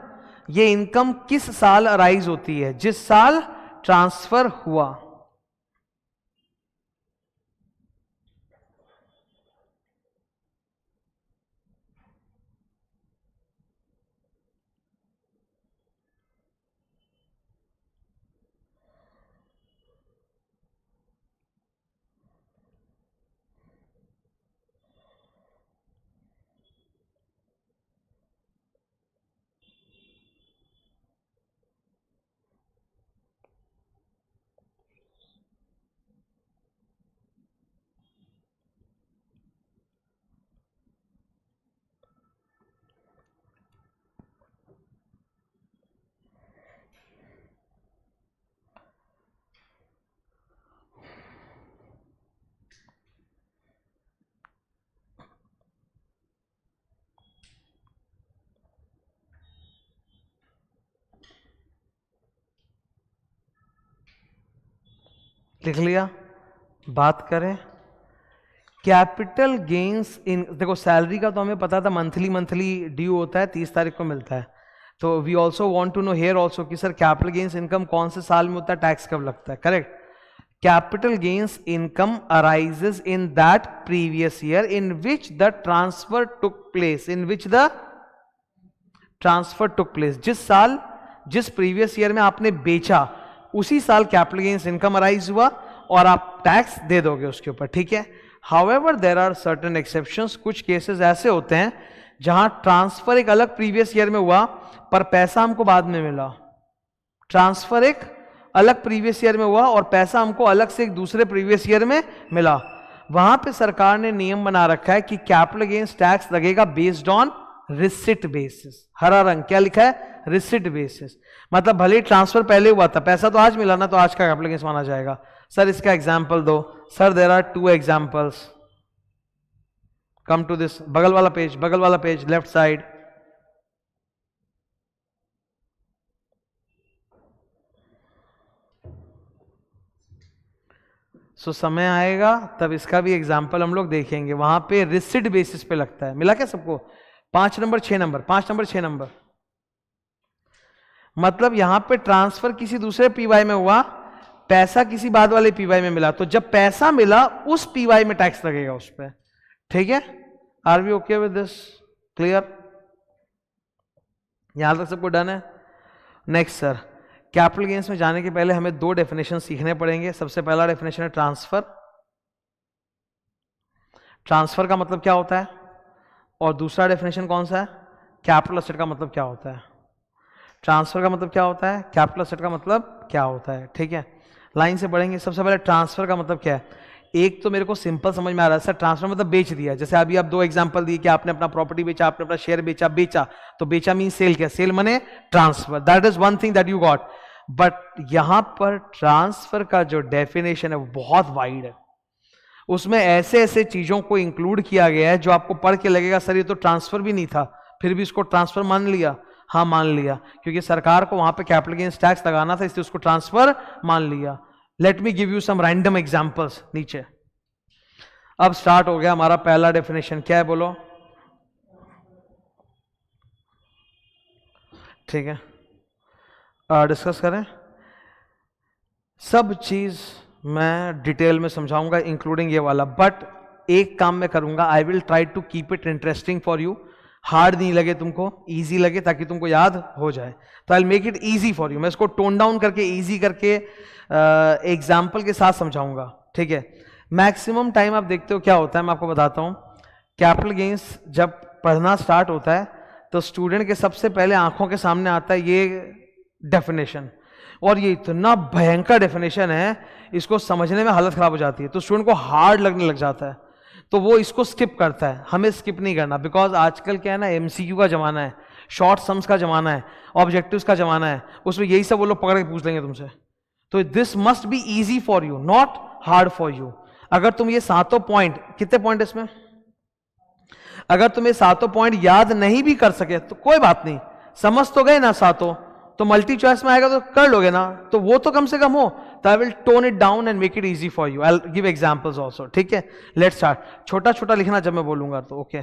S1: ये इनकम किस साल अराइज होती है? जिस साल ट्रांसफर हुआ। लिख लिया? बात करें कैपिटल गेन्स इन, देखो सैलरी का तो हमें पता था मंथली ड्यू होता है, 30 तारीख को मिलता है। तो we also want to know here also कि सर कैपिटल गेन्स इनकम कौन से साल में होता है, टैक्स कब लगता है, correct. Capital gains income arises in that previous year in which the transfer took place, in which the transfer took place, जिस साल, जिस प्रीवियस ईयर में आपने बेचा उसी साल कैपिटल गेन्स इनकम अराइज हुआ और आप टैक्स दे दोगे उसके ऊपर, ठीक है। However there are certain exceptions, कुछ केसेस ऐसे होते हैं जहां ट्रांसफर एक अलग प्रीवियस ईयर में हुआ पर पैसा हमको बाद में मिला, ट्रांसफर एक अलग प्रीवियस ईयर में हुआ और पैसा हमको अलग से एक दूसरे प्रीवियस ईयर में मिला, वहां पे सरकार ने नियम बना रखा है कि कैपिटल गेन्स टैक्स लगेगा बेस्ड ऑन रिसिट बेसिस। हरा रंग क्या लिखा है, रिसिट बेसिस, मतलब भले ही ट्रांसफर पहले हुआ था, पैसा तो आज मिला ना, तो आज का कैपिटल गेन्स माना जाएगा। सर इसका एग्जाम्पल दो। Sir there are 2 examples, come to this, बगल वाला पेज, बगल वाला पेज, लेफ्ट साइड। सो समय आएगा तब इसका भी एग्जाम्पल हम लोग देखेंगे, वहां पे रिसिट बेसिस पे लगता है। मिला क्या सबको? 5 नंबर 6 नंबर, 5 नंबर 6 नंबर, मतलब यहां पे ट्रांसफर किसी दूसरे पीवाई में हुआ, पैसा किसी बाद वाले पीवाई में मिला, तो जब पैसा मिला उस पीवाई में टैक्स लगेगा उस पर, ठीक है। Are we okay with this? Clear? यहां तक सबको डन है? नेक्स्ट सर, कैपिटल गेन्स में जाने के पहले हमें 2 डेफिनेशन सीखने पड़ेंगे। सबसे पहला डेफिनेशन है ट्रांसफर। ट्रांसफर का मतलब क्या होता है? और दूसरा डेफिनेशन कौन सा है? कैपिटल असेट का मतलब क्या होता है? ट्रांसफर का मतलब क्या होता है, कैपिटल असेट का मतलब क्या होता है, ठीक है। लाइन से पढ़ेंगे। सबसे पहले ट्रांसफर का मतलब क्या है? एक तो मेरे को सिंपल समझ में आ रहा है सर, ट्रांसफर मतलब बेच दिया। जैसे अभी आप 2 एग्जांपल दिए कि आपने अपना प्रॉपर्टी बेचा, आपने अपना शेयर बेचा, बेचा तो बेचा मीन सेल किया, सेल मने transfer, that is one thing that you got. But यहां पर ट्रांसफर का जो डेफिनेशन है वो बहुत वाइड है, उसमें ऐसे ऐसे चीजों को इंक्लूड किया गया है जो आपको पढ़ के लगेगा सर ये तो ट्रांसफर भी नहीं था, फिर भी इसको ट्रांसफर मान लिया। हाँ मान लिया, क्योंकि सरकार को वहां पे कैपिटल गेन्स टैक्स लगाना था, इसलिए उसको ट्रांसफर मान लिया। Let me give you some random examples नीचे। अब स्टार्ट हो गया हमारा पहला डेफिनेशन, क्या है बोलो? ठीक है, डिस्कस करें। सब चीज मैं डिटेल में समझाऊंगा इंक्लूडिंग ये वाला, बट एक काम मैं करूंगा, I will try to keep it interesting for you, hard नहीं लगे तुमको, इजी लगे, ताकि तुमको याद हो जाए। तो I make it easy for you, मैं इसको टोन डाउन करके इजी करके एग्जाम्पल के साथ समझाऊंगा, ठीक है। मैक्सिमम टाइम आप देखते हो क्या होता है, मैं आपको बताता हूं। कैपिटल गेन्स जब पढ़ना स्टार्ट होता है तो स्टूडेंट के सबसे पहले आंखों के सामने आता है ये डेफिनेशन, और ये इतना भयंकर डेफिनेशन है, इसको समझने में हालत खराब हो जाती है, तो स्टूडेंट को हार्ड लगने लग जाता है, तो वो इसको स्किप करता है। हमें स्किप नहीं करना, बिकॉज आजकल क्या है ना, एमसीक्यू का जमाना है, शॉर्ट सम्स का जमाना है, ऑब्जेक्टिव्स का जमाना है, उसमें यही सब वो लोग पकड़ के पूछ लेंगे तुमसे। तो this must be easy for you, not hard for you. अगर तुम ये 7 पॉइंट, कितने पॉइंट इसमें, अगर तुम ये 7 पॉइंट याद नहीं भी कर सके तो कोई बात नहीं, समझ तो गए ना 7, तो मल्टी चॉइस में आएगा तो कर लोगे ना, तो वो तो कम से कम हो। तो I will tone it down and make it easy for you, I will give examples also, ठीक है। Let's start. छोटा छोटा लिखना जब मैं बोलूंगा तो, ओके।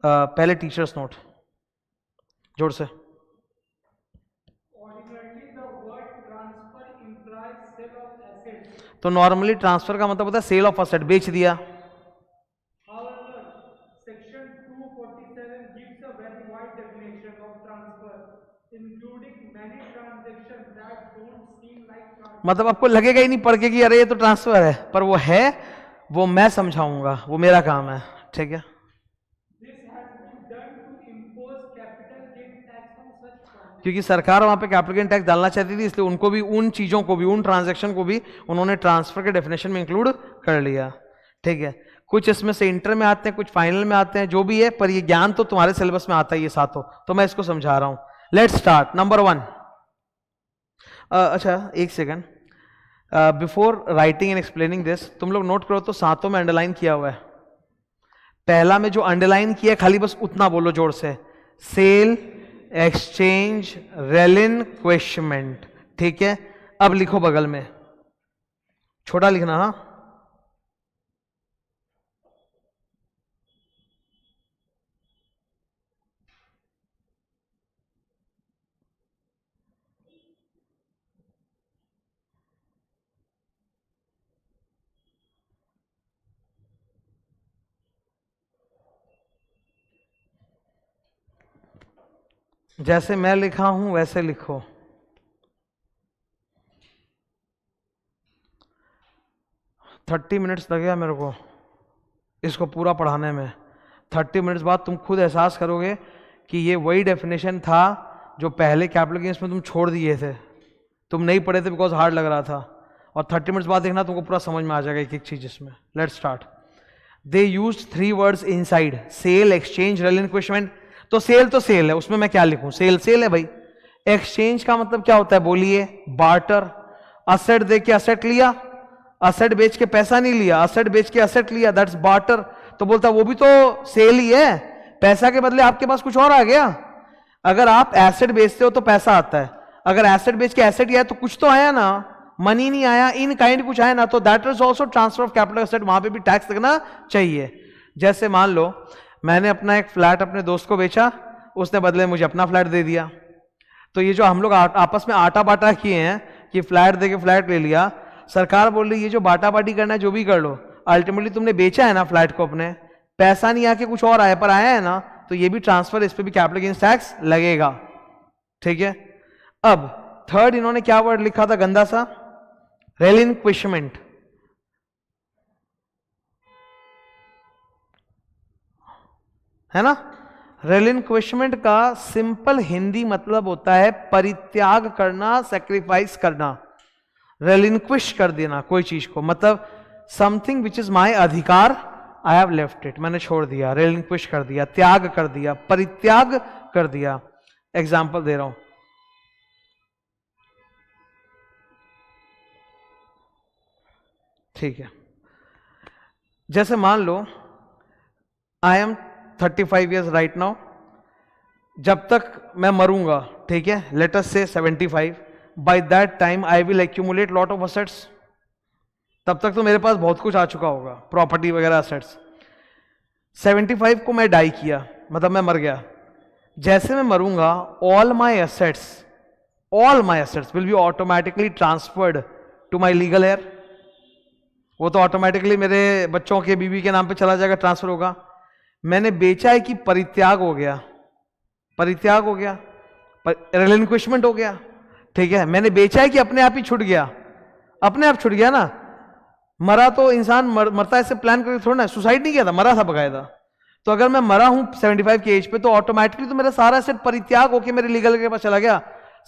S1: पहले टीचर्स नोट जोर से। तो नॉर्मली ट्रांसफर का मतलब होता है सेल ऑफ असेट, बेच दिया। मतलब आपको लगेगा ही नहीं पढ़ के कि अरे ये तो ट्रांसफर है, पर वो है, वो मैं समझाऊंगा, वो मेरा काम है, ठीक है। क्योंकि सरकार वहां पे कैपिटल गेन टैक्स डालना चाहती थी, इसलिए उनको भी उन चीजों को भी, उन ट्रांजैक्शन को भी उन्होंने ट्रांसफर के डेफिनेशन में इंक्लूड कर लिया, ठीक है। कुछ इसमें से इंटर में आते हैं, कुछ फाइनल में आते हैं, जो भी है, पर ये ज्ञान तो तुम्हारे सिलेबस में आता है ये 7, तो मैं इसको समझा रहा हूं। Let's start. नंबर 1। अच्छा एक second, before writing and explaining this, तुम लोग नोट करो तो 7 में अंडरलाइन किया हुआ है। पहला में जो अंडरलाइन किया खाली बस उतना बोलो जोर से, सेल, एक्सचेंज, रेलिन्क्विशमेंट, ठीक है। अब लिखो बगल में, छोटा लिखना, हाँ। जैसे मैं लिखा हूं वैसे लिखो। थर्टी मिनट्स लगेगा मेरे को इसको पूरा पढ़ाने में। 30 मिनट्स बाद तुम खुद एहसास करोगे कि ये वही डेफिनेशन था जो पहले कैपिटल गेन्स में तुम छोड़ दिए थे, तुम नहीं पढ़े थे बिकॉज हार्ड लग रहा था। और 30 मिनट्स बाद देखना तुमको पूरा समझ में आ जाएगा एक एक चीज इसमें। Let's start. They used 3 words inside, sale, exchange, relinquishment. तो सेल है, उसमें मैं क्या लिखूं? सेल है भाई। एक्सचेंज का मतलब क्या होता है बोलिए? बार्टर। असेट दे के असेट लिया, असेट बेच के पैसा नहीं लिया, असेट बेच के असेट लिया, दैट्स बार्टर। तो बोलता वो भी तो सेल ही है, पैसा के बदले आपके पास कुछ और आ गया। अगर आप एसेट बेचते हो तो पैसा आता है, अगर एसेट बेच के एसेट आया तो कुछ तो आया ना, मनी नहीं आया, इन काइंड कुछ आया ना, तो that is also transfer of capital asset, वहां पे भी टैक्स लगना चाहिए। जैसे मान लो मैंने अपना एक फ्लैट अपने दोस्त को बेचा, उसने बदले मुझे अपना फ्लैट दे दिया। तो ये जो हम लोग आपस में आटा बाटा किए हैं कि फ्लैट दे के फ्लैट ले लिया, सरकार बोल रही है ये जो बाटा बाटी करना है जो भी कर लो, अल्टीमेटली तुमने बेचा है ना फ्लैट को अपने, पैसा नहीं आके कुछ और आया पर आया है ना, तो ये भी ट्रांसफर, इस पे भी कैपिटल गेन्स टैक्स लगेगा। ठीक है। अब थर्ड इन्होंने क्या वर्ड लिखा था गंदा सा? रेलिंक्विशमेंट। है ना? रेलिंक्विशमेंट का सिंपल हिंदी मतलब होता है परित्याग करना, सेक्रीफाइस करना, रेलिंक्विश कर देना कोई चीज को, मतलब समथिंग विच इज माई अधिकार, आई हैव लेफ्ट इट, मैंने छोड़ दिया, रेलिंक्विश कर दिया, त्याग कर दिया, परित्याग कर दिया। एग्जाम्पल दे रहा हूं, ठीक है। जैसे मान लो I am 35 years right now, जब तक मैं मरूंगा, ठीक है, लेट अस से 75, by that time I will accumulate lot of assets. तब तक तो मेरे पास बहुत कुछ आ चुका होगा, प्रॉपर्टी वगैरह असेट्स। 75 को मैं डाई किया, मतलब मैं मर गया। जैसे मैं मरूंगा, all my assets will be automatically transferred to my legal heir. वो तो ऑटोमेटिकली मेरे बच्चों के, बीवी के नाम पे चला जाएगा, ट्रांसफर होगा। मैंने बेचा है कि परित्याग हो गया, परित्याग हो गया, रिलिंक्विशमेंट हो गया। ठीक है, मैंने बेचा है कि अपने आप ही छूट गया, अपने आप छूट गया ना। मरा तो इंसान मरता ऐसे प्लान करके थोड़ा ना, सुसाइड नहीं किया था, मरा था बकायदा। तो अगर मैं मरा हूं 75 की एज पे, तो ऑटोमेटिकली तो मेरा सारा एसेट परित्याग होकर मेरे लीगल के पास चला गया।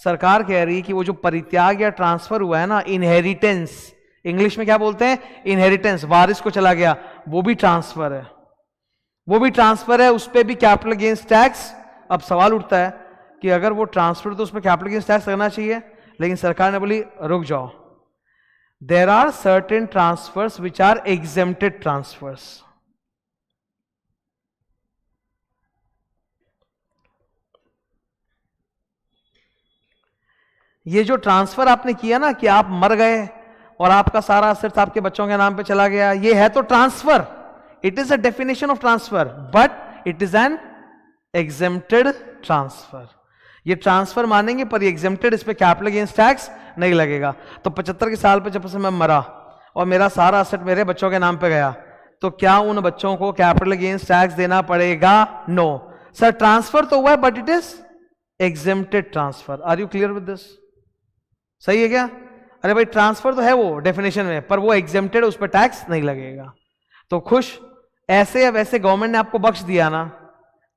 S1: सरकार कह रही है कि वो जो परित्याग या ट्रांसफर हुआ है ना, इनहेरिटेंस, इंग्लिश में क्या बोलते हैं? इनहेरिटेंस, वारिस को चला गया, वो भी ट्रांसफर है, वो भी ट्रांसफर है, उस पर भी कैपिटल गेन्स टैक्स। अब सवाल उठता है कि अगर वो ट्रांसफर, तो उस पर कैपिटल गेन्स टैक्स लगना चाहिए, लेकिन सरकार ने बोली रुक जाओ, there are certain transfers which are exempted transfers. ये जो ट्रांसफर आपने किया ना कि आप मर गए और आपका सारा असेट्स आपके बच्चों के नाम पे चला गया, ये है तो transfer, it is a definition of transfer, but it is an exempted transfer. ये ट्रांसफर मानेंगे पर ये एग्जेम्प्टेड, इस पे कैपिटल गेन्स टैक्स नहीं लगेगा। तो 75 के साल पे जब से मैं मरा और मेरा सारा असेट मेरे बच्चों के नाम पे गया, तो क्या उन बच्चों को कैपिटल गेन्स टैक्स देना पड़ेगा? नो सर, ट्रांसफर तो हुआ है but it is exempted transfer. Are you clear with this? सही है क्या? अरे भाई ट्रांसफर तो है वो डेफिनेशन में, पर वो एग्जेम्प्टेड, उस पर टैक्स नहीं लगेगा। तो खुश? ऐसे या वैसे गवर्नमेंट ने आपको बख्श दिया ना,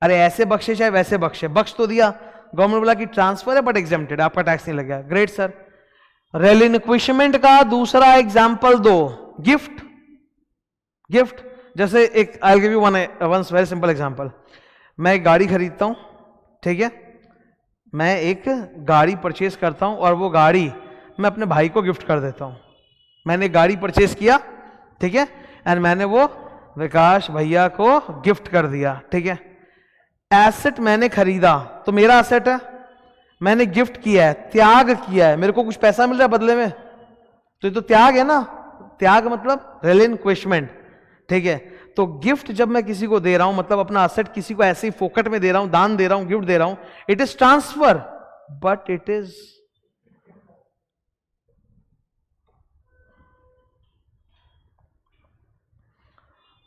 S1: अरे ऐसे बख्शे चाहे वैसे बख्शे, बख्श तो दिया। गवर्नमेंट बोला कि ट्रांसफर है बट एग्जेम्प्टेड, आपका टैक्स नहीं लगेगा। Great sir. रेलिंक्विशमेंट का दूसरा एग्जाम्पल दो, गिफ्ट। गिफ्ट जैसे एक, आई will give you one very simple example. मैं एक गाड़ी खरीदता हूं, ठीक है, मैं एक गाड़ी परचेज करता हूं और वो गाड़ी मैं अपने भाई को गिफ्ट कर देता हूं। मैंने गाड़ी परचेज किया, ठीक है, एंड मैंने वो विकास भैया को गिफ्ट कर दिया, ठीक है। एसेट मैंने खरीदा तो मेरा एसेट है, मैंने गिफ्ट किया है, त्याग किया है, मेरे को कुछ पैसा मिल रहा है बदले में, तो ये तो त्याग है ना। त्याग मतलब रिलिंक्विशमेंट, ठीक है। तो गिफ्ट जब मैं किसी को दे रहा हूं, मतलब अपना एसेट किसी को ऐसे ही फोकट में दे रहा हूं, दान दे रहा हूं, गिफ्ट दे रहा हूं, it is transfer but it is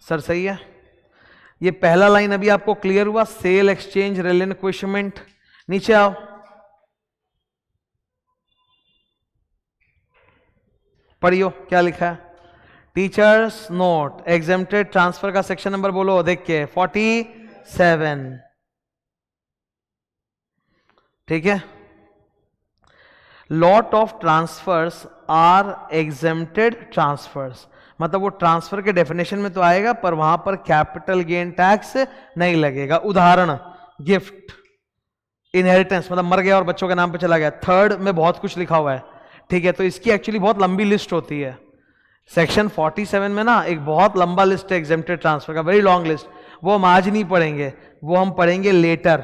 S1: sir सही है। ये पहला लाइन अभी आपको क्लियर हुआ, सेल, एक्सचेंज, रिलिंक्विशमेंट। नीचे आओ, पढ़ियो क्या लिखा है। टीचर्स नोट, एग्जेम्प्टेड ट्रांसफर का सेक्शन नंबर बोलो देख के, 47। ठीक है, lot of transfers are exempted transfers, मतलब वो ट्रांसफर के डेफिनेशन में तो आएगा पर वहां पर कैपिटल गेन टैक्स नहीं लगेगा। उदाहरण, गिफ्ट, इनहेरिटेंस, मतलब मर गया और बच्चों के नाम पे चला गया। थर्ड में बहुत कुछ लिखा हुआ है, ठीक है, तो इसकी एक्चुअली बहुत लंबी लिस्ट होती है। सेक्शन 47 में ना एक बहुत लंबा लिस्ट है एग्जेम्प्टेड ट्रांसफर का, वेरी लॉन्ग लिस्ट, वो हम आज नहीं पढ़ेंगे, वो हम पढ़ेंगे लेटर।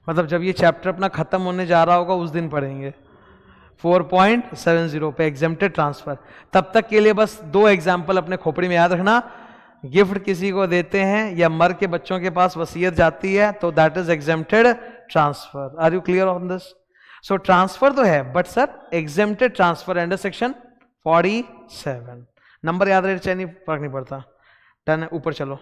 S1: मतलब जब ये चैप्टर अपना खत्म होने जा रहा होगा उस दिन पढ़ेंगे 4.70 पे एग्जेम्प्टेड ट्रांसफर। तब तक के लिए बस दो एग्जाम्पल अपने खोपड़ी में याद रखना। गिफ्ट किसी को देते हैं या मर के बच्चों के पास वसीयत जाती है तो that is exempted transfer. Are you clear on this? So transfer तो है but sir exempted transfer under section 47। Number याद रहे चाहिए, नहीं फर्क नहीं पड़ता। डन है, ऊपर चलो।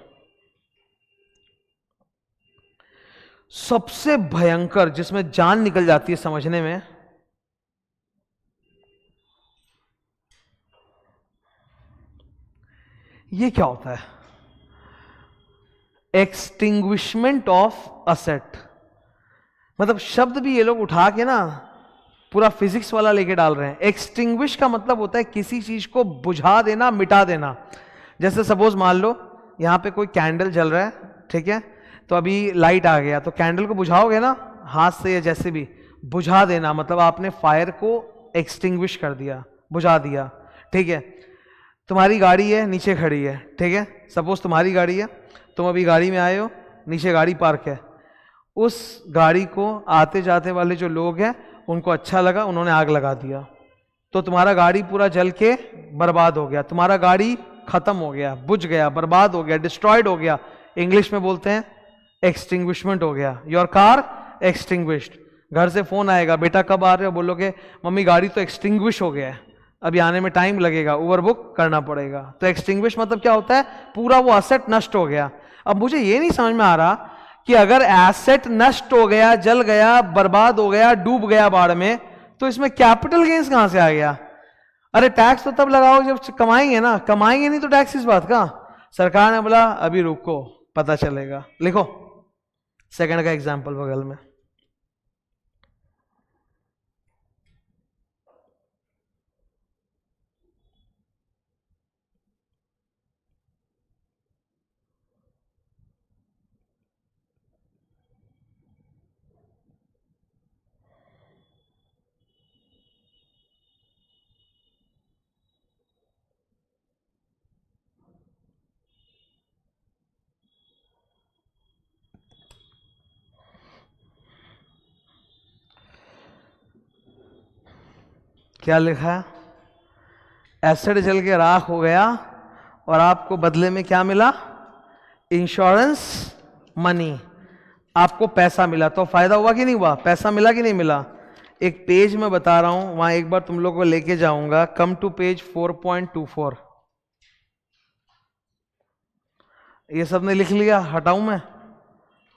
S1: सबसे भयंकर जिसमें जान निकल जाती है समझने में, ये क्या होता है? Extinguishment of asset. मतलब शब्द भी ये लोग उठा के ना पूरा फिजिक्स वाला लेके डाल रहे हैं। एक्सटिंग्विश का मतलब होता है किसी चीज को बुझा देना, मिटा देना। जैसे सपोज मान लो यहां पे कोई कैंडल जल रहा है, ठीक है, तो अभी लाइट आ गया तो कैंडल को बुझाओगे ना हाथ से या जैसे भी, बुझा देना मतलब आपने फायर को एक्सटिंग्विश कर दिया, बुझा दिया। ठीक है, तुम्हारी गाड़ी है नीचे खड़ी है, ठीक है, सपोज तुम्हारी गाड़ी है, तुम अभी गाड़ी में आए हो, नीचे गाड़ी पार्क है, उस गाड़ी को आते जाते वाले जो लोग हैं उनको अच्छा लगा, उन्होंने आग लगा दिया, तो तुम्हारा गाड़ी पूरा जल के बर्बाद हो गया, तुम्हारा गाड़ी खत्म हो गया, बुझ गया, बर्बाद हो गया, डिस्ट्रॉयड हो गया। इंग्लिश में बोलते हैं एक्सटिंग्विशमेंट हो गया। Your car extinguished. घर से फोन आएगा, बेटा कब आ रहे हो? बोलोगे मम्मी गाड़ी तो एक्सटिंग्विश हो गया है, अभी आने में टाइम लगेगा, ओवर बुक करना पड़ेगा। तो एक्सटिंग्विश मतलब क्या होता है? पूरा वो एसेट नष्ट हो गया। अब मुझे ये नहीं समझ में आ रहा कि अगर एसेट नष्ट हो गया, जल गया, बर्बाद हो गया, डूब गया बाढ़ में, तो इसमें कैपिटल गेन्स कहां से आ गया? अरे टैक्स तो तब लगाओ जब कमाएंगे ना, कमाएंगे नहीं तो टैक्स इस बात का। सरकार ने बोला अभी रुको पता चलेगा। लिखो सेकंड का एग्जांपल बगल में। क्या लिखा है? एसेट जल के राख हो गया और आपको बदले में क्या मिला? Insurance money. आपको पैसा मिला, तो फायदा हुआ कि नहीं हुआ? पैसा मिला कि नहीं मिला? एक पेज में बता रहा हूं, वहां एक बार तुम लोगों को लेके जाऊंगा। Come to page 4.24। ये सबने लिख लिया? हटाऊं मैं?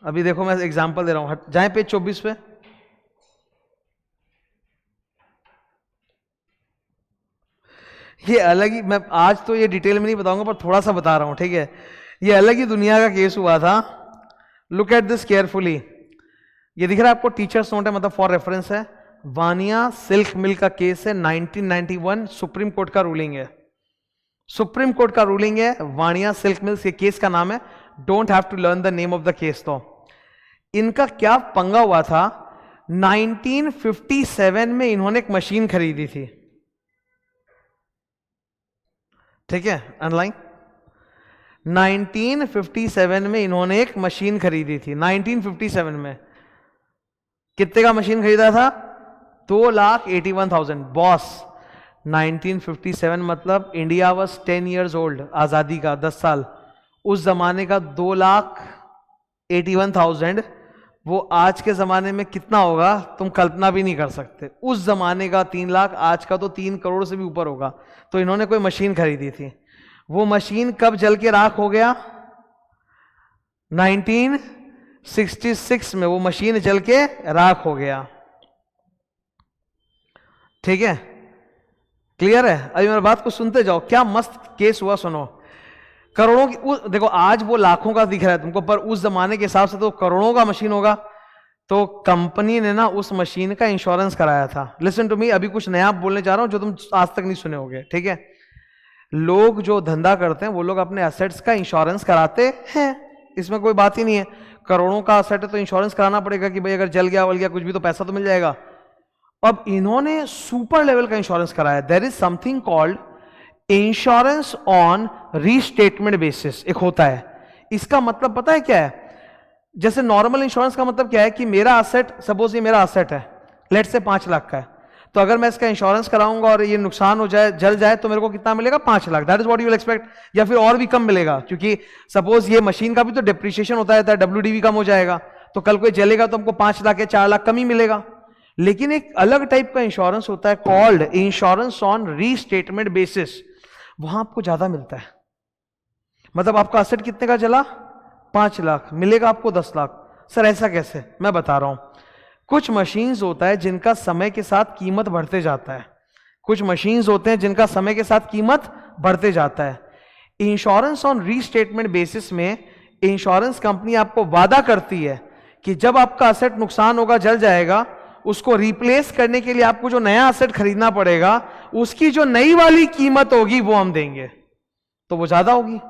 S1: अभी देखो मैं एग्जांपल दे रहा हूं, जाए पेज 24 पे। ये अलग ही, मैं आज तो ये डिटेल में नहीं बताऊंगा पर थोड़ा सा बता रहा हूं, ठीक है। ये अलग ही दुनिया का केस हुआ था। Look at this carefully. ये दिख रहा है आपको? टीचर्स नोट है, मतलब फॉर रेफरेंस है। वानिया सिल्क मिल का केस है, 1991 सुप्रीम कोर्ट का रूलिंग है। सुप्रीम कोर्ट का रूलिंग है, वानिया सिल्क मिल्स के केस का नाम है। Don't have to learn the name of the case. तो इनका क्या पंगा हुआ था? 1957 में इन्होंने एक मशीन खरीदी थी, ठीक है, अनलाइन। 1957 में इन्होंने एक मशीन खरीदी थी। 1957 में कितने का मशीन खरीदा था? 2,81,000। बॉस 1957 मतलब इंडिया वाज 10 years ओल्ड, आजादी का 10 साल। उस जमाने का 2,81,000 वो आज के जमाने में कितना होगा तुम कल्पना भी नहीं कर सकते। उस जमाने का 3 लाख, आज का तो 3 करोड़ से भी ऊपर होगा। तो इन्होंने कोई मशीन खरीदी थी। वो मशीन कब जल के राख हो गया? 1966 में वो मशीन जल के राख हो गया। ठीक है, क्लियर है? अभी मेरी बात को सुनते जाओ, क्या मस्त केस हुआ सुनो। करोड़ों की देखो, आज वो लाखों का दिख रहा है तुमको, पर उस जमाने के हिसाब से तो करोड़ों का मशीन होगा। तो कंपनी ने ना उस मशीन का इंश्योरेंस कराया था। लिसन टू मी, अभी कुछ नया बोलने जा रहा हूं जो तुम आज तक नहीं सुने होगे, ठीक है? लोग जो धंधा करते हैं वो लोग अपने एसेट्स का इंश्योरेंस कराते हैं, इसमें कोई बात ही नहीं है। करोड़ों का एसेट है तो इंश्योरेंस कराना पड़ेगा कि भाई अगर जल गया वल गया कुछ भी तो पैसा तो मिल जाएगा। अब इन्होंने सुपर लेवल का इंश्योरेंस कराया। There is something called insurance on reinstatement basis, एक होता है। इसका मतलब पता है क्या है? जैसे नॉर्मल इंश्योरेंस का मतलब क्या है कि मेरा एसेट, सपोज ये मेरा एसेट है, लेट से 5 लाख का है, तो अगर मैं इसका इंश्योरेंस कराऊंगा और ये नुकसान हो जाए, जल जाए, तो मेरे को कितना मिलेगा? 5 lakh. That is what you will expect, या फिर और भी कम मिलेगा, क्योंकि सपोज ये मशीन का भी तो डिप्रिशिएशन होता है, WDV कम हो जाएगा, तो कल कोई जलेगा तो हमको 5 लाख या 4 लाख कम ही मिलेगा। लेकिन एक अलग टाइप का इंश्योरेंस होता है called insurance on reinstatement basis, वहां आपको ज्यादा मिलता है। मतलब आपका एसेट कितने का जला? 5 लाख, मिलेगा आपको 10 लाख। सर ऐसा कैसे? मैं बता रहा हूं। कुछ मशीन्स होता है जिनका समय के साथ कीमत बढ़ते जाता है, कुछ मशीन्स होते हैं जिनका समय के साथ कीमत बढ़ते जाता है। इंश्योरेंस ऑन रीस्टेटमेंट बेसिस में इंश्योरेंस कंपनी आपको वादा करती है कि जब आपका एसेट नुकसान होगा, जल जाएगा, उसको रिप्लेस करने के लिए आपको जो नया एसेट खरीदना पड़ेगा, उसकी जो नई वाली कीमत होगी वो हम देंगे, तो वो ज्यादा होगी।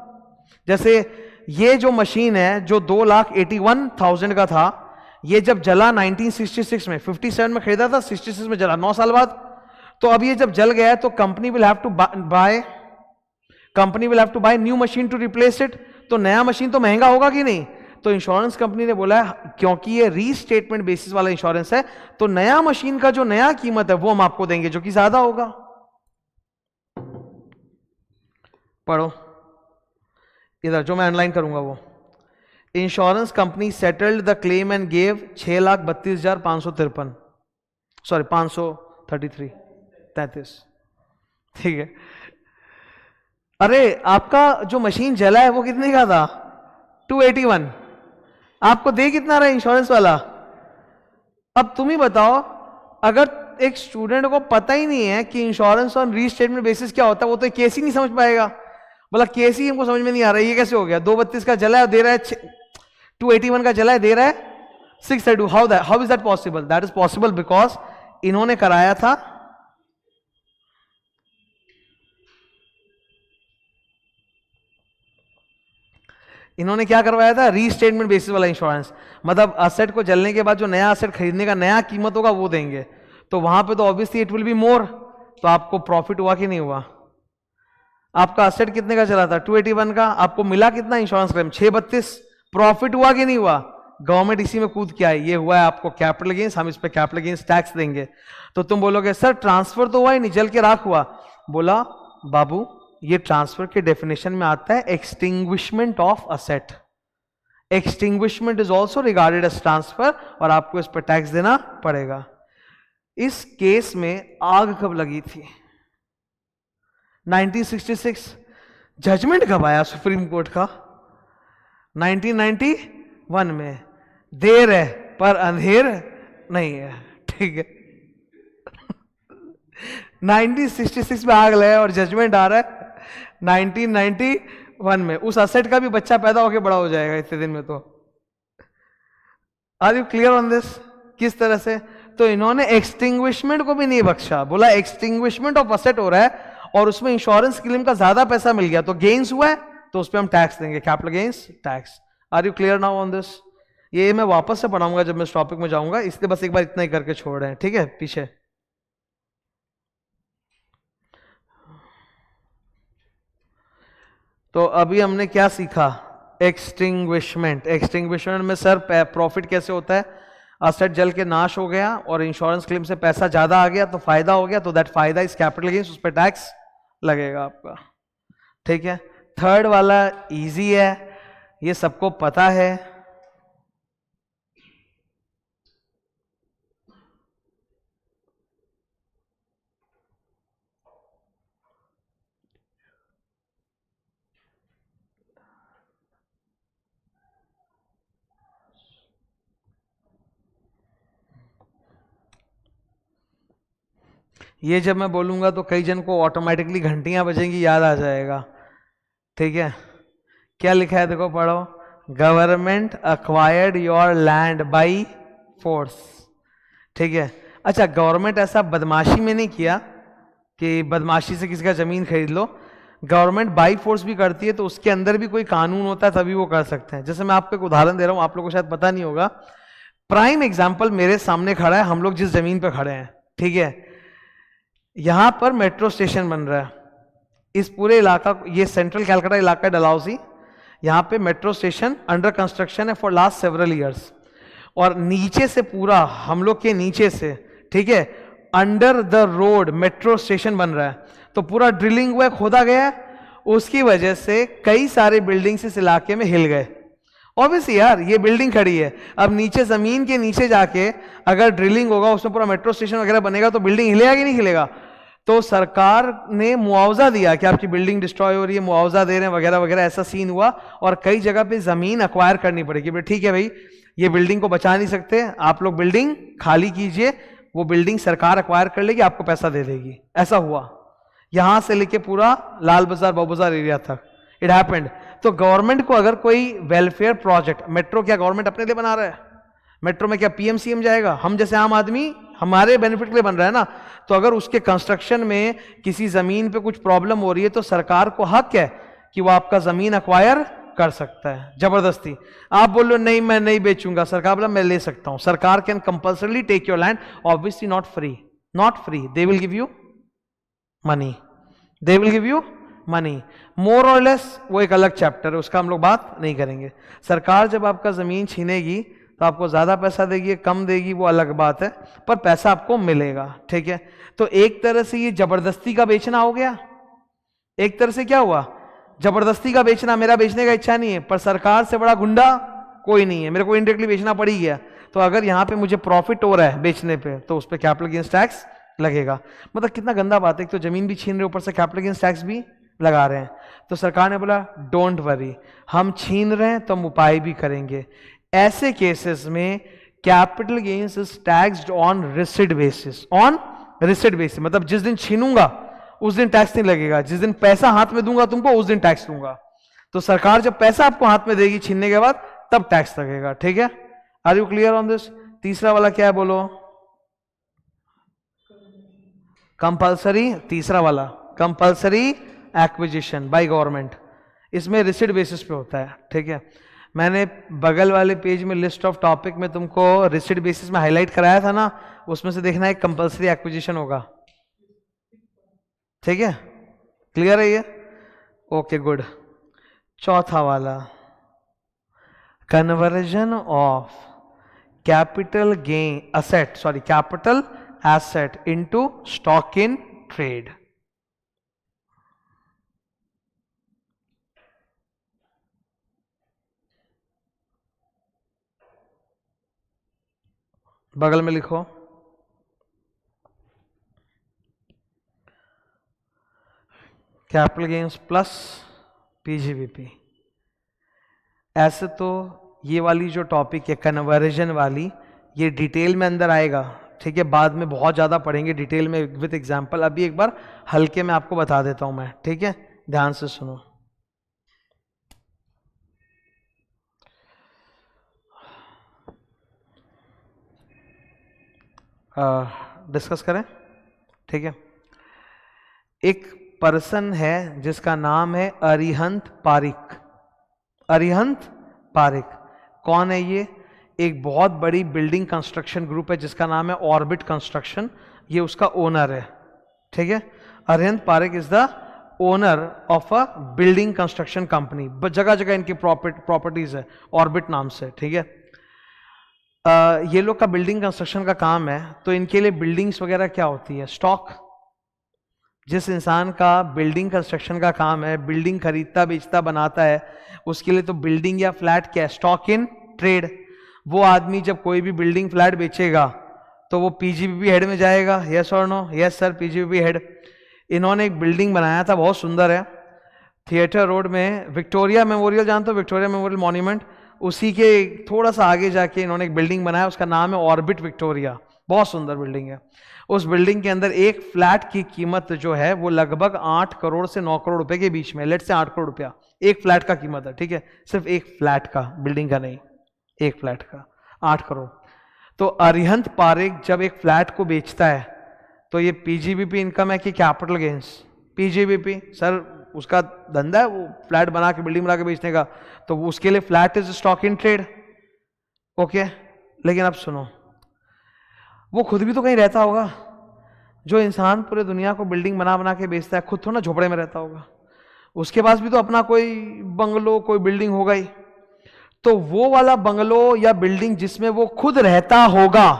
S1: जैसे ये जो मशीन है जो 2,81,000 का था, ये जब जला 1966 में, 57 में खरीदा था, 66 में जला, 9 साल बाद। तो अब ये जब जल गया है तो company will have to buy new machine to replace it. तो नया मशीन तो महंगा होगा कि नहीं? तो इंश्योरेंस कंपनी ने बोला है क्योंकि ये रीस्टेटमेंट बेसिस वाला इंश्योरेंस है, तो नया मशीन का जो नया कीमत है वो हम आपको देंगे, जो कि ज्यादा होगा। पढ़ो इधर, जो मैं ऑनलाइन करूंगा वो। Insurance company settled the claim and gave 6,32,553, sorry 533, ठीक है। अरे आपका जो मशीन जला है वो कितने का था? 281। आपको दे कितना रहा इंश्योरेंस वाला? अब तुम ही बताओ, अगर एक स्टूडेंट को पता ही नहीं है कि इंश्योरेंस ऑन रीस्टेटमेंट बेसिस क्या होता है, वो तो केस ही नहीं समझ पाएगा। बोला केस ही हमको समझ में नहीं आ रहा है, ये कैसे हो गया? 232 का जला है, दे रहा है 281 का जला है, दे रहा है 632। How is that possible? That is possible because इन्होंने कराया था, इन्होंने क्या करवाया था? रीस्टेटमेंट बेसिस वाला इंश्योरेंस। मतलब असेट को जलने के बाद जो नया असेट खरीदने का नया कीमत होगा वो देंगे, तो वहां पे तो obviously it will be more. तो आपको प्रॉफिट हुआ कि नहीं हुआ? आपका असेट कितने का चला था? 281 का, आपको मिला कितना इंश्योरेंस क्लेम? 632। प्रॉफिट हुआ कि नहीं हुआ? गवर्नमेंट इसी में कूद के आई, ये हुआ है आपको कैपिटल गेन्स, हम इस पे कैपिटल गेन्स टैक्स देंगे। तो तुम बोलोगे सर ट्रांसफर तो हुआ ही नहीं, जल के राख हुआ। बोला बाबू ये ट्रांसफर के डेफिनेशन में आता है extinguishment of asset. Extinguishment is also regarded as transfer, और आपको इस पर टैक्स देना पड़ेगा। इस केस में आग कब लगी थी? 1966। जजमेंट कब आया सुप्रीम कोर्ट का? 1991 में। देर है पर अंधेर नहीं है, ठीक है। 1966 में आग लगा और जजमेंट आ रहा है 1991 में। उस असेट का भी बच्चा पैदा होकर बड़ा हो जाएगा इतने दिन में। तो are you clear on this? किस तरह से? तो इन्होंने एक्सटिंग्विशमेंट को भी नहीं बख्शा, बोला एक्सटिंग्विशमेंट ऑफ असेट हो रहा है और उसमें इंश्योरेंस क्लेम का ज्यादा पैसा मिल गया, तो गेन्स हुआ है तो उस पर हम टैक्स देंगे, capital gains tax. Are you clear now on this? ये मैं वापस से पढ़ाऊंगा जब मैं इस टॉपिक में जाऊंगा, इसलिए बस एक बार इतना ही करके छोड़ रहे हैं, ठीक है? पीछे तो अभी हमने क्या सीखा? एक्सटिंग्विशमेंट। एक्सटिंग्विशमेंट में सर प्रॉफिट कैसे होता है? असेट जल के नाश हो गया और इंश्योरेंस क्लेम से पैसा ज्यादा आ गया तो फायदा हो गया, तो दैट फायदा इज कैपिटल गेन्स, उस पर टैक्स लगेगा आपका, ठीक है। थर्ड वाला इजी है, ये सबको पता है। ये जब मैं बोलूंगा तो कई जन को ऑटोमेटिकली घंटियां बजेंगी, याद आ जाएगा। ठीक है, क्या लिखा है देखो, पढ़ो। Government acquired your land by force. ठीक है, अच्छा गवर्नमेंट ऐसा बदमाशी में नहीं किया कि बदमाशी से किसी का जमीन खरीद लो। गवर्नमेंट बाई फोर्स भी करती है, तो उसके अंदर भी कोई कानून होता है तभी वो कर सकते हैं। जैसे मैं आपको एक उदाहरण दे रहा हूं, आप लोगों को शायद पता नहीं होगा। प्राइम एग्जाम्पल मेरे सामने खड़ा है, हम लोग जिस जमीन पे खड़े हैं, ठीक है, यहां पर मेट्रो स्टेशन बन रहा है। इस पूरे इलाका, ये सेंट्रल कैलकाटा इलाका डलहौजी, यहाँ पे मेट्रो स्टेशन अंडर कंस्ट्रक्शन है फॉर लास्ट सेवरल ईयर्स। और नीचे से पूरा, हम लोग के नीचे से, ठीक है, under the road metro station बन रहा है। तो पूरा ड्रिलिंग हुआ, खोदा गया, उसकी वजह से कई सारे बिल्डिंग्स इस इलाके में हिल गए। ऑब्वियसली यार, ये बिल्डिंग खड़ी है, अब नीचे जमीन के नीचे जाके अगर ड्रिलिंग होगा, उसमें पूरा मेट्रो स्टेशन वगैरह बनेगा, तो बिल्डिंग हिलेगा कि नहीं हिलेगा। तो सरकार ने मुआवजा दिया कि आपकी बिल्डिंग डिस्ट्रॉय हो रही है, मुआवजा दे रहे हैं वगैरह वगैरह, ऐसा सीन हुआ। और कई जगह पे जमीन अक्वायर करनी पड़ेगी। ठीक है भाई, ये बिल्डिंग को बचा नहीं सकते, आप लोग बिल्डिंग खाली कीजिए, वो बिल्डिंग सरकार अक्वायर कर लेगी, आपको पैसा दे देगी। ऐसा हुआ, यहां से लेके पूरा लाल बाजार बाबूबाजार एरिया तक इट हैपेंड। तो गवर्नमेंट को अगर कोई वेलफेयर प्रोजेक्ट, मेट्रो क्या गवर्नमेंट अपने लिए बना रहा है? मेट्रो में क्या पीएमसीएम जाएगा? हम जैसे आम आदमी, हमारे बेनिफिट के लिए बन रहा है ना। तो अगर उसके कंस्ट्रक्शन में किसी जमीन पे कुछ प्रॉब्लम हो रही है, तो सरकार को हक है कि वो आपका जमीन अक्वायर कर सकता है जबरदस्ती। आप बोलो नहीं मैं नहीं बेचूंगा, सरकार बोला मैं ले सकता हूं। सरकार can compulsorily take your land, obviously not free, not free, they will give you money, they will give you money, more or less, वो एक अलग चैप्टर है, उसका हम लोग बात नहीं करेंगे। सरकार जब आपका जमीन छीनेगी तो आपको ज्यादा पैसा देगी, कम देगी, वो अलग बात है, पर पैसा आपको मिलेगा। ठीक है, तो एक तरह से ये जबरदस्ती का बेचना हो गया। एक तरह से क्या हुआ, जबरदस्ती का बेचना। मेरा बेचने का इच्छा नहीं है, पर सरकार से बड़ा गुंडा कोई नहीं है, मेरे को इनडायरेक्टली बेचना पड़ ही गया। तो अगर यहां पे मुझे प्रॉफिट हो रहा है बेचने पे, तो उस पर कैपिटल गेन्स टैक्स लगेगा। मतलब कितना गंदा बात है, तो जमीन भी छीन रहे, ऊपर से कैपिटल गेन्स टैक्स भी लगा रहे हैं। तो सरकार ने बोला डोंट वरी, हम छीन रहे हैं तो हम उपाय भी करेंगे। ऐसे केसेस में capital gains is taxed on receipt basis, on receipt basis, मतलब जिस दिन छीनूंगा उस दिन टैक्स नहीं लगेगा, जिस दिन पैसा हाथ में दूंगा तुमको उस दिन टैक्स दूंगा। तो सरकार जब पैसा आपको हाथ में देगी छीनने के बाद, तब टैक्स लगेगा। ठीक है, are you clear on this? तीसरा वाला क्या है बोलो? कंपल्सरी, तीसरा वाला कंपल्सरी एक्विजिशन बाय गवर्नमेंट, इसमें रिसिड बेसिस पे होता है। ठीक है, मैंने बगल वाले पेज में लिस्ट ऑफ टॉपिक में तुमको रिसिड बेसिस में हाईलाइट कराया था ना, उसमें से देखना है कंपल्सरी एक्विजिशन होगा। ठीक है, क्लियर है ये? Okay good. चौथा वाला, conversion of capital gain asset, sorry capital asset into stock in trade. बगल में लिखो, कैपिटल गेन्स प्लस पीजीबीपी। ऐसे तो ये वाली जो टॉपिक है कन्वर्जन वाली, ये डिटेल में अंदर आएगा। ठीक है, बाद में बहुत ज़्यादा पढ़ेंगे डिटेल में विद एग्जांपल। अभी एक बार हल्के में आपको बता देता हूं मैं। ठीक है, ध्यान से सुनो। डिस्कस करें। ठीक है, एक पर्सन है जिसका नाम है अरिहंत पारिक। अरिहंत पारिक कौन है ये? एक बहुत बड़ी बिल्डिंग कंस्ट्रक्शन ग्रुप है जिसका नाम है ऑर्बिट कंस्ट्रक्शन, ये उसका ओनर है। ठीक है, Arihant Parik is the owner of a building construction company, जगह जगह इनकी प्रॉपर्टीज है ऑर्बिट नाम से। ठीक है, ये लोग का बिल्डिंग कंस्ट्रक्शन का काम है, तो इनके लिए बिल्डिंग्स वगैरह क्या होती है? स्टॉक। जिस इंसान का बिल्डिंग कंस्ट्रक्शन का काम है, बिल्डिंग खरीदता बेचता बनाता है, उसके लिए तो बिल्डिंग या फ्लैट क्या है? Stock in trade. वो आदमी जब कोई भी बिल्डिंग फ्लैट बेचेगा तो वो पीजीबीपी हेड में जाएगा। यस और no? Yes sir, PGBP head. इन्होंने एक बिल्डिंग बनाया था, बहुत सुंदर है, थिएटर रोड में, विक्टोरिया मेमोरियल, जानते हो विक्टोरिया मेमोरियल मॉन्यूमेंट, उसी के थोड़ा सा आगे जाके इन्होंने एक बिल्डिंग बनाया, उसका नाम है ऑर्बिट विक्टोरिया। बहुत सुंदर बिल्डिंग है। उस बिल्डिंग के अंदर एक फ्लैट की कीमत जो है वो लगभग 8 करोड़ से 9 करोड़ रुपए के बीच में, लेट से 8 करोड़ रुपया एक फ्लैट का कीमत है, ठीक है, सिर्फ एक फ्लैट का, बिल्डिंग का नहीं, एक फ्लैट का 8 करोड़। तो अरिहंत पारेख जब एक फ्लैट को बेचता है तो ये पीजीबीपी इनकम है कि कैपिटल गेन्स? पीजीबीपी सर, उसका धंधा है वो फ्लैट बना के, बिल्डिंग बना के बेचने का, तो उसके लिए flat is stock in trade, okay. लेकिन अब सुनो, वो खुद भी तो कहीं रहता होगा। जो इंसान पूरे दुनिया को बिल्डिंग बना बना के बेचता है, खुद थोड़ा ना झोपड़े में रहता होगा, उसके पास भी तो अपना कोई बंगलो, कोई बिल्डिंग होगा ही। तो वो वाला बंगलो या बिल्डिंग जिसमें वो खुद रहता होगा,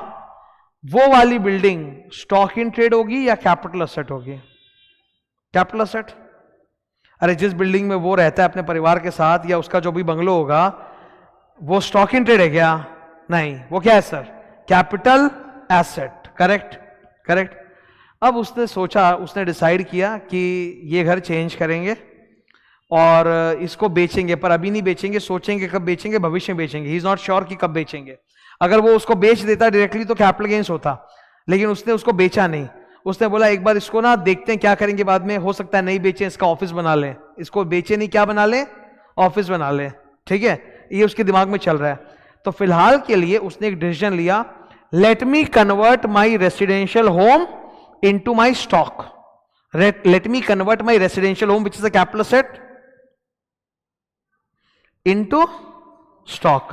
S1: वो वाली बिल्डिंग स्टॉक इन ट्रेड होगी या कैपिटल असेट होगी? Capital asset. अरे जिस बिल्डिंग में वो रहता है अपने परिवार के साथ, या उसका जो भी बंगलो होगा, वो स्टॉक इन ट्रेड है क्या? नहीं, वो क्या है sir? Capital asset. Correct, correct. अब उसने सोचा, उसने डिसाइड किया कि ये घर चेंज करेंगे और इसको बेचेंगे, पर अभी नहीं बेचेंगे, सोचेंगे कब बेचेंगे, भविष्य में बेचेंगे। ही इज नॉट श्योर कि कब बेचेंगे। अगर वो उसको बेच देता डायरेक्टली तो कैपिटल गेन्स होता, लेकिन उसने उसको बेचा नहीं। उसने बोला एक बार इसको ना देखते हैं क्या करेंगे बाद में, हो सकता है नहीं बेचें, इसका ऑफिस बना लें। इसको बेचे नहीं, क्या बना लें? ऑफिस बना लें, ठीक है। ये उसके दिमाग में चल रहा है। तो फिलहाल के लिए उसने एक डिसीजन लिया, let me convert my residential home into my stock. Let me convert my residential home, which is a capital asset, into stock.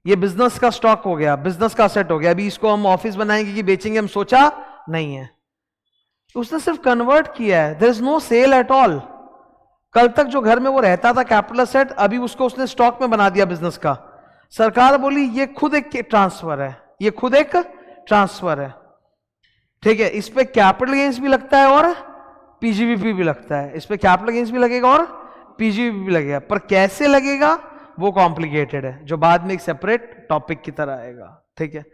S1: ये बिजनेस का स्टॉक हो गया, बिजनेस का असेट हो गया। अभी इसको हम ऑफिस बनाएंगे कि बेचेंगे, हम सोचा नहीं है। उसने सिर्फ कन्वर्ट किया है, there is no sale at all. कल तक जो घर में वो रहता था कैपिटल असेट, अभी उसको उसने स्टॉक में बना दिया बिजनेस का। सरकार बोली ये खुद एक ट्रांसफर है, ये खुद एक ट्रांसफर है, ठीक है। इस पे कैपिटल गेन्स भी लगता है और पीजीबीपी भी लगता है। इस पे कैपिटल गेन्स भी लगेगा और पीजीबीपी भी लगेगा, पर कैसे लगेगा वो कॉम्प्लिकेटेड है, जो बाद में एक सेपरेट टॉपिक की तरह आएगा, ठीक है।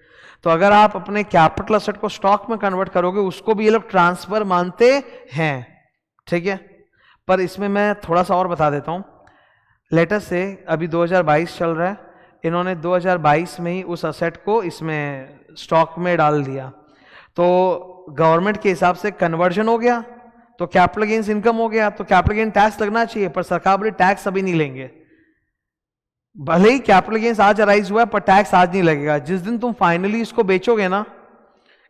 S1: तो अगर आप अपने कैपिटल असेट को स्टॉक में कन्वर्ट करोगे, उसको भी ये लोग ट्रांसफर मानते हैं, ठीक है। पर इसमें मैं थोड़ा सा और बता देता हूं। लेटर से अभी 2022 चल रहा है, इन्होंने 2022 में ही उस असेट को इसमें स्टॉक में डाल दिया, तो गवर्नमेंट के हिसाब से कन्वर्जन हो गया, तो कैपिटल गेन्स इनकम हो गया, तो कैपिटल गेन टैक्स लगना चाहिए, पर सरकार बोली टैक्स अभी नहीं लेंगे। भले ही कैपिटल गेन्स आज अराइज हुआ है, पर टैक्स आज नहीं लगेगा। जिस दिन तुम फाइनली इसको बेचोगे ना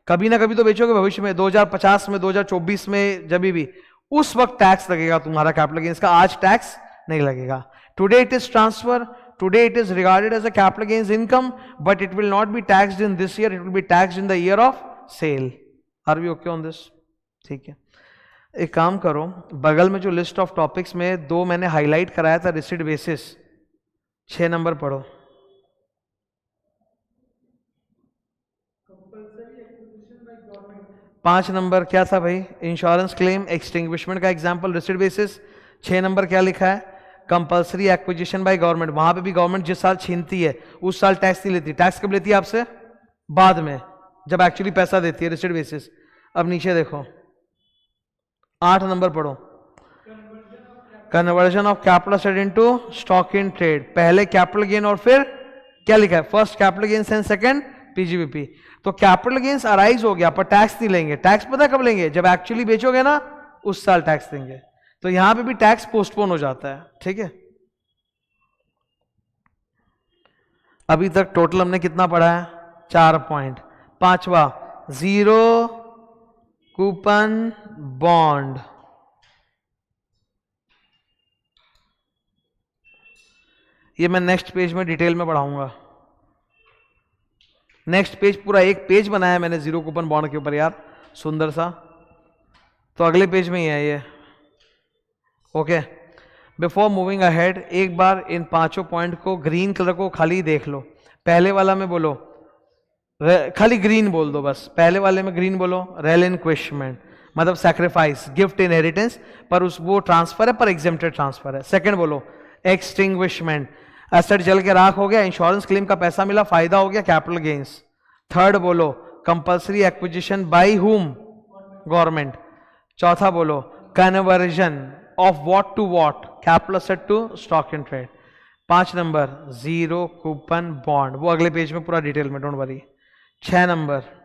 S1: कभी तो बेचोगे भविष्य में, 2050 में, 2024 में, जब भी, उस वक्त टैक्स लगेगा तुम्हारा कैपिटल गेन्स का, आज टैक्स नहीं लगेगा। Today it is transfer, today it is regarded as a capital gains income, but it will not be taxed in this year, it will be taxed in the year of sale. Are we okay on this? ठीक है। एक काम करो, बगल में जो list of topics में दो मैंने हाईलाइट कराया था, रिसीट बेसिस, 6 नंबर पढ़ो। पांच नंबर क्या था भाई? इंश्योरेंस क्लेम एक्सटिंग्विशमेंट का एग्जाम्पल, रिसीट बेसिस। 6 नंबर क्या लिखा है? Compulsory acquisition by government. वहां पे भी गवर्नमेंट जिस साल छीनती है उस साल टैक्स नहीं लेती। टैक्स कब लेती है आपसे? बाद में, जब एक्चुअली पैसा देती है, रिसीट बेसिस। अब नीचे देखो, 8 नंबर पढ़ो, conversion of capital asset into stock in trade. पहले कैपिटल गेन और फिर क्या लिखा है? First capital gains and second PGBP. तो कैपिटल गेन्स अराइज हो गया, पर टैक्स नहीं लेंगे। टैक्स पता कब लेंगे? जब एक्चुअली बेचोगे ना, उस साल टैक्स देंगे। तो यहां पे भी टैक्स पोस्टपोन हो जाता है, ठीक है। अभी तक टोटल हमने कितना पढ़ा है? 4 पॉइंट। पांचवा, जीरो कूपन बॉन्ड। ये मैं नेक्स्ट पेज में डिटेल में पढ़ाऊंगा। नेक्स्ट पेज, पूरा एक पेज बनाया मैंने जीरो कूपन बॉन्ड के ऊपर यार, सुंदर सा। तो अगले पेज में ही है ये, ओके। बिफोर मूविंग अहेड, एक बार इन 5 पॉइंट को, ग्रीन कलर को खाली देख लो। पहले वाला में बोलो, खाली ग्रीन बोल दो बस। पहले वाले में ग्रीन बोलो, रेलिंक्विशमेंट मतलब सैक्रिफाइस, गिफ्ट, इनहेरिटेंस, पर उस वो ट्रांसफर है, पर एग्जेम्प्टेड ट्रांसफर है। सेकंड बोलो एक्सटिंग्विशमेंट, एसेट जल के राख हो गया, इंश्योरेंस क्लेम का पैसा मिला, फायदा हो गया, कैपिटल गेन्स। थर्ड बोलो compulsory acquisition by whom? Government. चौथा बोलो conversion of what to what? Capital asset to stock in trade. 5 number zero coupon bond, वो अगले पेज में पूरा डिटेल में, डोंट वरी। 6 नंबर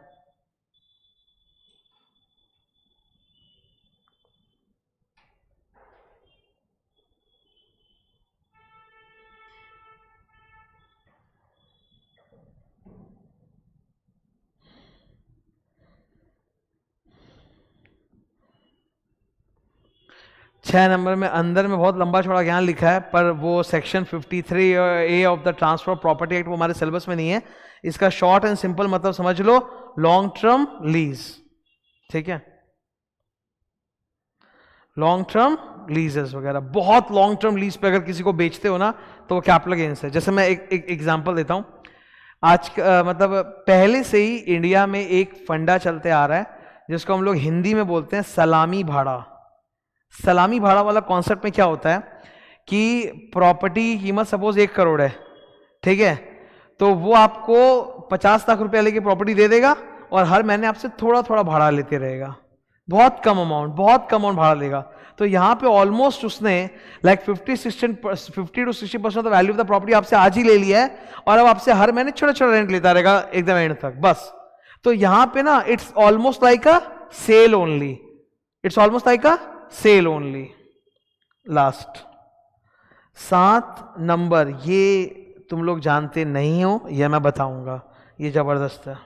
S1: में अंदर में बहुत लंबा चौड़ा ज्ञान लिखा है, पर वो section 53A of the transfer property act वो हमारे सिलेबस में नहीं है। इसका शॉर्ट एंड सिंपल मतलब समझ लो, लॉन्ग टर्म लीज, ठीक है, लॉन्ग टर्म लीजेस वगैरह। बहुत लॉन्ग टर्म लीज पे अगर किसी को बेचते हो ना तो वो कैपिटल गेन्स है। जैसे मैं एक एग्जांपल देता हूं, आज मतलब पहले से ही इंडिया में एक फंडा चलते आ रहा है जिसको हम लोग हिंदी में बोलते हैं सलामी भाड़ा। सलामी भाड़ा वाला कॉन्सेप्ट में क्या होता है कि प्रॉपर्टी की कीमत सपोज 1 करोड़ है, ठीक है, तो वो आपको 50 लाख रुपया लेके प्रॉपर्टी दे देगा और हर महीने आपसे थोड़ा थोड़ा भाड़ा लेते रहेगा, बहुत कम अमाउंट भाड़ा लेगा। तो यहाँ पे ऑलमोस्ट उसने like 50 to 60% of the value of the property आपसे आज ही ले लिया है और अब आपसे हर महीने छोटा छोटा रेंट लेता रहेगा एकदम एंड तक, बस। तो यहाँ पे ना it's almost like a sale only, it's almost like a sale only. Last 7 number, ये तुम लोग जानते नहीं हो, यह मैं बताऊंगा, ये जबरदस्त है,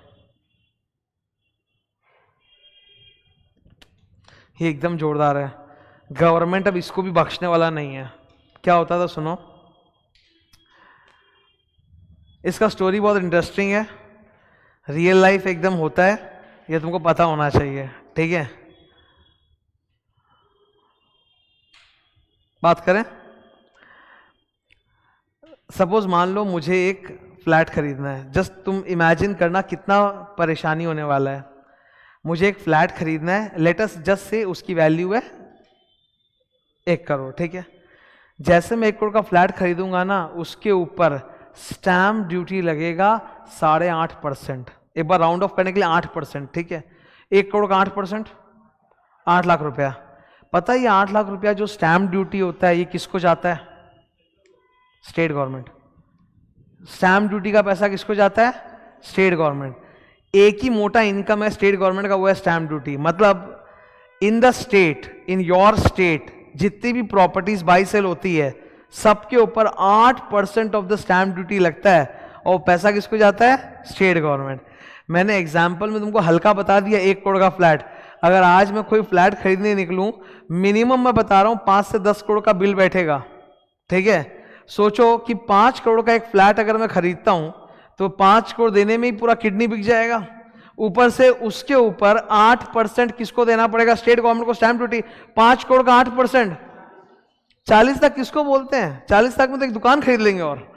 S1: ये एकदम जोरदार है। गवर्नमेंट अब इसको भी बख्शने वाला नहीं है। क्या होता था सुनो, इसका स्टोरी बहुत इंटरेस्टिंग है, रियल लाइफ एकदम होता है, ये तुमको पता होना चाहिए, ठीक है। बात करें, सपोज मान लो मुझे एक फ्लैट खरीदना है, जस्ट तुम इमेजिन करना कितना परेशानी होने वाला है। मुझे एक फ्लैट खरीदना है, लेट अस जस्ट से उसकी वैल्यू है 1 करोड़, ठीक है। जैसे मैं 1 करोड़ का फ्लैट खरीदूंगा ना, उसके ऊपर स्टैम्प ड्यूटी लगेगा 8.5%, एक बार राउंड ऑफ करने के लिए 8%, ठीक है। 1 करोड़ का 8%, 8 लाख रुपया। पता है ये 8 लाख रुपया जो स्टैम्प ड्यूटी होता है ये किसको जाता है? State government. स्टैम्प ड्यूटी का पैसा किसको जाता है? State government. एक ही मोटा इनकम है स्टेट गवर्नमेंट का, वो है स्टैम्प ड्यूटी। मतलब in the state, in your state, जितनी भी प्रॉपर्टीज बाई सेल होती है सबके ऊपर 8% ऑफ द स्टैम्प ड्यूटी लगता है और पैसा किसको जाता है? State government. मैंने एग्जाम्पल में तुमको हल्का बता दिया 1 करोड़ का फ्लैट। अगर आज मैं कोई फ्लैट खरीदने निकलूं, मिनिमम मैं बता रहा हूं 5 से 10 करोड़ का बिल बैठेगा, ठीक है। सोचो कि 5 करोड़ का एक फ्लैट अगर मैं खरीदता हूं तो 5 करोड़ देने में ही पूरा किडनी बिक जाएगा। ऊपर से उसके ऊपर 8% किसको देना पड़ेगा? स्टेट गवर्नमेंट को स्टैम्प ड्यूटी। 5 करोड़ का 8%, 40 लाख किसको बोलते हैं? 40 लाख में तो एक दुकान खरीद लेंगे। और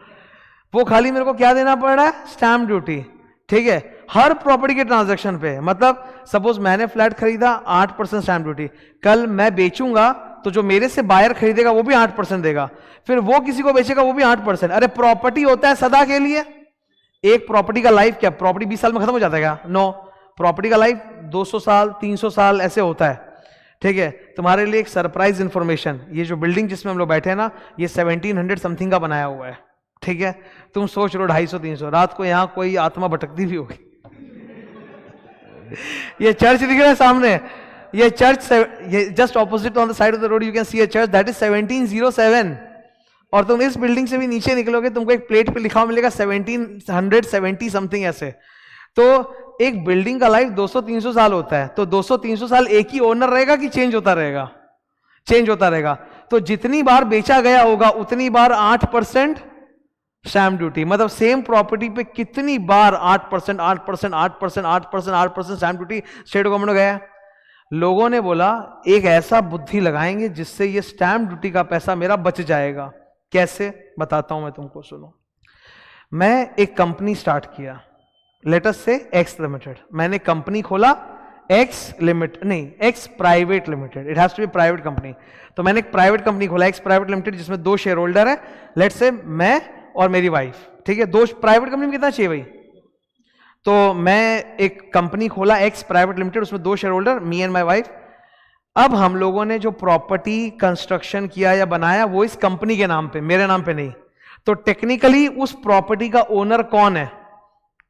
S1: वो खाली मेरे को क्या देना पड़ रहा है? स्टैम्प ड्यूटी, ठीक है, हर प्रॉपर्टी के ट्रांजैक्शन पे। मतलब सपोज मैंने फ्लैट खरीदा, 8% स्टैम्प ड्यूटी। कल मैं बेचूंगा तो जो मेरे से बायर खरीदेगा वो भी 8% देगा, फिर वो किसी को बेचेगा वो भी 8%। अरे प्रॉपर्टी होता है सदा के लिए। एक प्रॉपर्टी का लाइफ क्या, प्रॉपर्टी 20 साल में खत्म हो जाता है क्या? नो, प्रॉपर्टी का लाइफ 200 साल 300 साल ऐसे होता है, ठीक है। तुम्हारे लिए एक सरप्राइज इंफॉर्मेशन, ये जो बिल्डिंग जिसमें हम लोग बैठे हैं ना, ये 1700 समथिंग का बनाया हुआ है, ठीक है। तुम सोच लो 250-300, रात को यहां कोई आत्मा भटकती भी होगी। ये चर्च दिख रहा है सामने, ये चर्च, ये just opposite on the side of the road you can see a church, that is 1707। और तुम इस बिल्डिंग से भी नीचे निकलोगे, तुमको एक प्लेट पे लिखा हुआ मिलेगा 1770 समथिंग ऐसे। तो एक बिल्डिंग का लाइफ 200-300 साल होता है, तो 200-300 साल एक ही ओनर रहेगा कि चेंज होता रहेगा? चेंज होता रहेगा। तो जितनी बार बेचा गया होगा उतनी बार 8% स्टैम्प ड्यूटी। मतलब सेम प्रॉपर्टी पे कितनी बार 8% 8% 8% 8% 8% स्टैम्प ड्यूटी स्टेट गवर्नमेंट गया। लोगों ने बोला एक ऐसा बुद्धि लगाएंगे जिससे ये स्टैम्प ड्यूटी का पैसा मेरा बच जाएगा। कैसे? बताता हूं मैं तुमको, सुनो। मैं एक कंपनी स्टार्ट किया, let us say X limited. मैंने कंपनी खोला, एक्स लिमिटेड नहीं, X private limited, it has to be private company. तो मैंने एक प्राइवेट कंपनी खोला, एक्स प्राइवेट लिमिटेड, जिसमें 2 शेयर होल्डर है, लेट से मैं और मेरी वाइफ, ठीक है। 2 प्राइवेट कंपनी में कितना चाहिए भाई? तो मैं एक कंपनी खोला एक्स प्राइवेट लिमिटेड, उसमें 2 share holder, me and my wife. अब हम लोगों ने जो प्रॉपर्टी कंस्ट्रक्शन किया या बनाया वो इस कंपनी के नाम पे, मेरे नाम पे नहीं। तो टेक्निकली उस प्रॉपर्टी का ओनर कौन है?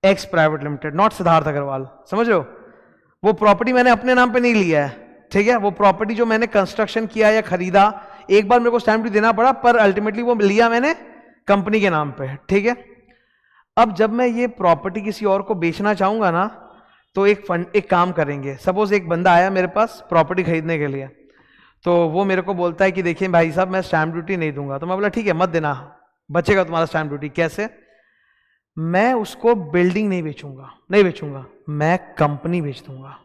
S1: X private limited, not Siddharth Agarwal. समझ रहे हो? वो प्रॉपर्टी मैंने अपने नाम पे नहीं लिया है, ठीक है? वो प्रॉपर्टी जो मैंने कंस्ट्रक्शन किया या खरीदा, एक बार मेरे को स्टैम्प ड्यूटी देना पड़ा, पर अल्टीमेटली वो लिया मैंने कंपनी के नाम पे, ठीक है? अब जब मैं ये प्रॉपर्टी किसी और को बेचना चाहूंगा ना, तो एक काम करेंगे। सपोज एक बंदा आया मेरे पास प्रॉपर्टी खरीदने के लिए, तो वो मेरे को बोलता है कि देखिए भाई साहब मैं स्टैम्प ड्यूटी नहीं दूंगा। तो मैं बोला ठीक है मत देना, बचेगा तुम्हारा स्टैम्प ड्यूटी। कैसे? मैं उसको बिल्डिंग नहीं बेचूंगा, मैं कंपनी बेच दूंगा।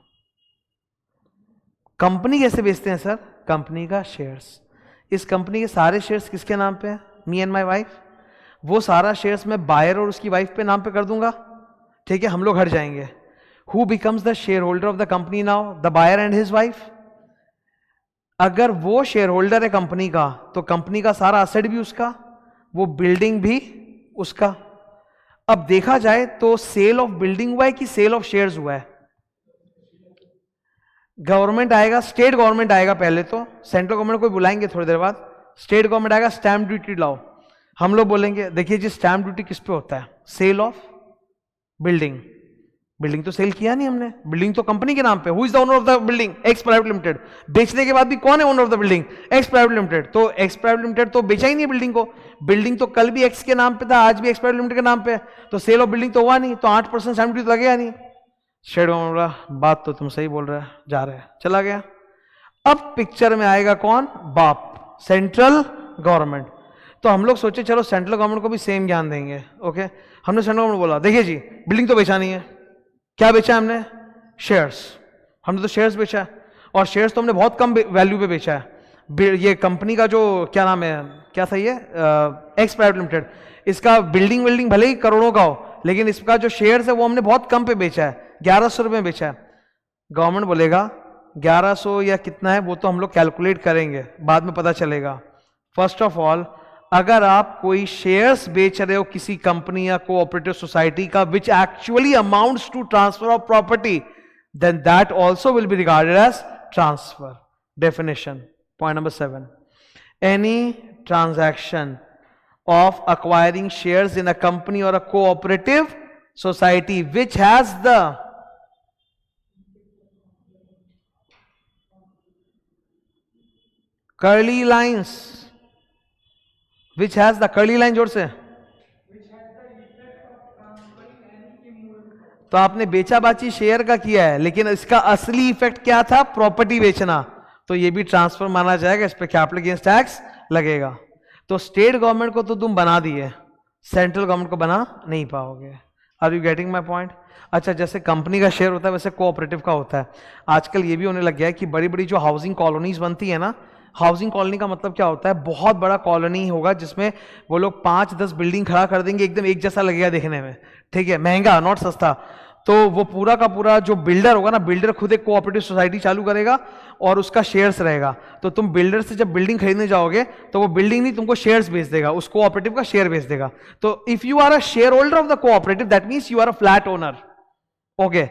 S1: कंपनी कैसे बेचते हैं सर? कंपनी का शेयर्स। इस कंपनी के सारे शेयर्स किसके नाम पे है? Me and my wife. वो सारा शेयर्स मैं बायर और उसकी वाइफ पे नाम पे कर दूंगा, ठीक है? हम लोग हट जाएंगे। Who becomes the share holder of the company now? The buyer and his wife. अगर वो शेयर होल्डर है कंपनी का, तो कंपनी का सारा असेट भी उसका, वो बिल्डिंग भी उसका। अब देखा जाए तो सेल ऑफ बिल्डिंग हुआ है कि सेल ऑफ शेयर्स हुआ है? गवर्नमेंट आएगा, स्टेट गवर्नमेंट आएगा पहले, तो सेंट्रल गवर्नमेंट को बुलाएंगे थोड़ी देर बाद, स्टेट गवर्नमेंट आएगा, स्टैम्प ड्यूटी लाओ। हम लोग बोलेंगे देखिए जी स्टैम्प ड्यूटी किस पे होता है? Sale of building. बिल्डिंग तो सेल किया नहीं हमने, बिल्डिंग तो कंपनी के नाम पे। Who is the owner of the building? X private limited. बेचने के बाद भी कौन है owner of the building? X private limited. तो एक्स प्राइवेट लिमिटेड तो बेचा ही नहीं बिल्डिंग को, बिल्डिंग तो कल भी एक्स के नाम पे था, आज भी एक्स प्राइवेट लिमिटेड के नाम पे है, तो सेल ऑफ बिल्डिंग तो हुआ नहीं, तो 8% स्टैम्प ड्यूटी लगेगा नहीं। शेड बात तो तुम सही बोल रहे हैं, जा रहे हैं, चला गया। अब पिक्चर में आएगा कौन? बाप, सेंट्रल गवर्नमेंट। तो हम लोग सोचे चलो सेंट्रल गवर्नमेंट को भी सेम ज्ञान देंगे, ओके? हमने सेंट्रल गवर्नमेंट बोला देखिए जी बिल्डिंग तो बेचा नहीं है, क्या बेचा हमने? शेयर्स। हमने तो शेयर्स बेचा है, और शेयर्स तो हमने बहुत कम वैल्यू पे बेचा है। ये कंपनी का जो क्या नाम है, क्या सही है, एक्स प्राइवेट लिमिटेड, इसका बिल्डिंग भले ही करोड़ों का हो, लेकिन इसका जो शेयर्स है वो हमने बहुत कम पे बेचा है, 1100 रुपये में बेचा है। गवर्नमेंट बोलेगा 1100 या कितना है वो तो हम लोग कैलकुलेट करेंगे, बाद में पता चलेगा। फर्स्ट ऑफ ऑल, अगर आप कोई शेयर्स बेच रहे हो किसी कंपनी या कोऑपरेटिव सोसाइटी का which actually amounts to transfer of property, then that also will be regarded as transfer. Definition point number 7, any transaction of acquiring shares in a company or a cooperative society which has the curly lines, which has the curly line, जोर से। तो आपने बेचा बाची share का किया है, लेकिन इसका असली इफेक्ट क्या था? प्रॉपर्टी बेचना, तो ये भी ट्रांसफर माना जाएगा, इस पे कैपिटल गेन्स टैक्स लगेगा। तो स्टेट गवर्नमेंट को तो तुम बना दिए, सेंट्रल गवर्नमेंट को बना नहीं पाओगे। Are you getting my point? अच्छा, जैसे कंपनी का शेयर होता है वैसे कोऑपरेटिव का होता है। आजकल ये भी होने लग गया है कि बड़ी बड़ी जो हाउसिंग कॉलोनीज बनती है ना, हाउसिंग कॉलोनी का मतलब क्या होता है? बहुत बड़ा कॉलोनी होगा जिसमें वो लोग 5-10 बिल्डिंग खड़ा कर देंगे, एकदम एक जैसा लगेगा देखने में, ठीक है? महंगा, नॉट सस्ता। तो वो पूरा का पूरा जो बिल्डर होगा ना, बिल्डर खुद एक कोऑपरेटिव सोसाइटी चालू करेगा और उसका शेयर्स रहेगा। तो तुम बिल्डर से जब बिल्डिंग खरीदने जाओगे तो वो बिल्डिंग नहीं, तुमको शेयर्स बेच देगा, उस कोऑपरेटिव का शेयर बेच देगा। तो if you are a share holder of the cooperative, that means you are a flat owner, okay?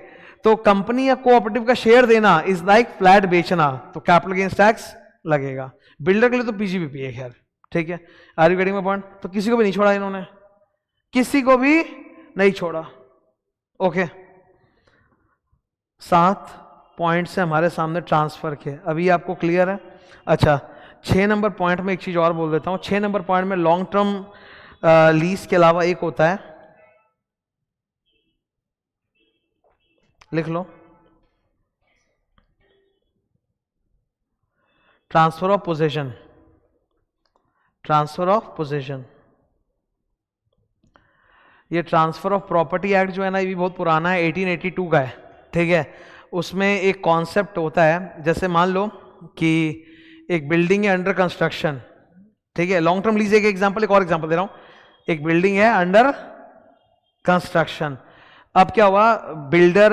S1: तो कंपनी या कोऑपरेटिव का शेयर देना इज लाइक फ्लैट बेचना, तो कैपिटल गेन्स टैक्स लगेगा। बिल्डर के लिए तो पीजीबीपी है, खैर, ठीक है? Are you getting my point? तो किसी को भी नहीं छोड़ा इन्होंने, किसी को भी नहीं छोड़ा, ओके? 7 पॉइंट्स है हमारे सामने ट्रांसफर के, अभी आपको क्लियर है? अच्छा, 6 नंबर पॉइंट में एक चीज और बोल देता हूं। 6 नंबर पॉइंट में लॉन्ग टर्म लीज के अलावा एक होता है, लिख लो, transfer of possession. Transfer of possession, ये ट्रांसफर ऑफ प्रॉपर्टी एक्ट जो है ना, ये भी बहुत पुराना है, 1882 का है, ठीक है? उसमें एक कॉन्सेप्ट होता है, जैसे मान लो कि एक बिल्डिंग है अंडर कंस्ट्रक्शन, ठीक है? लॉन्ग टर्म लीज एक एग्जांपल, एक और एग्जांपल दे रहा हूं। एक बिल्डिंग है अंडर कंस्ट्रक्शन। अब क्या हुआ, बिल्डर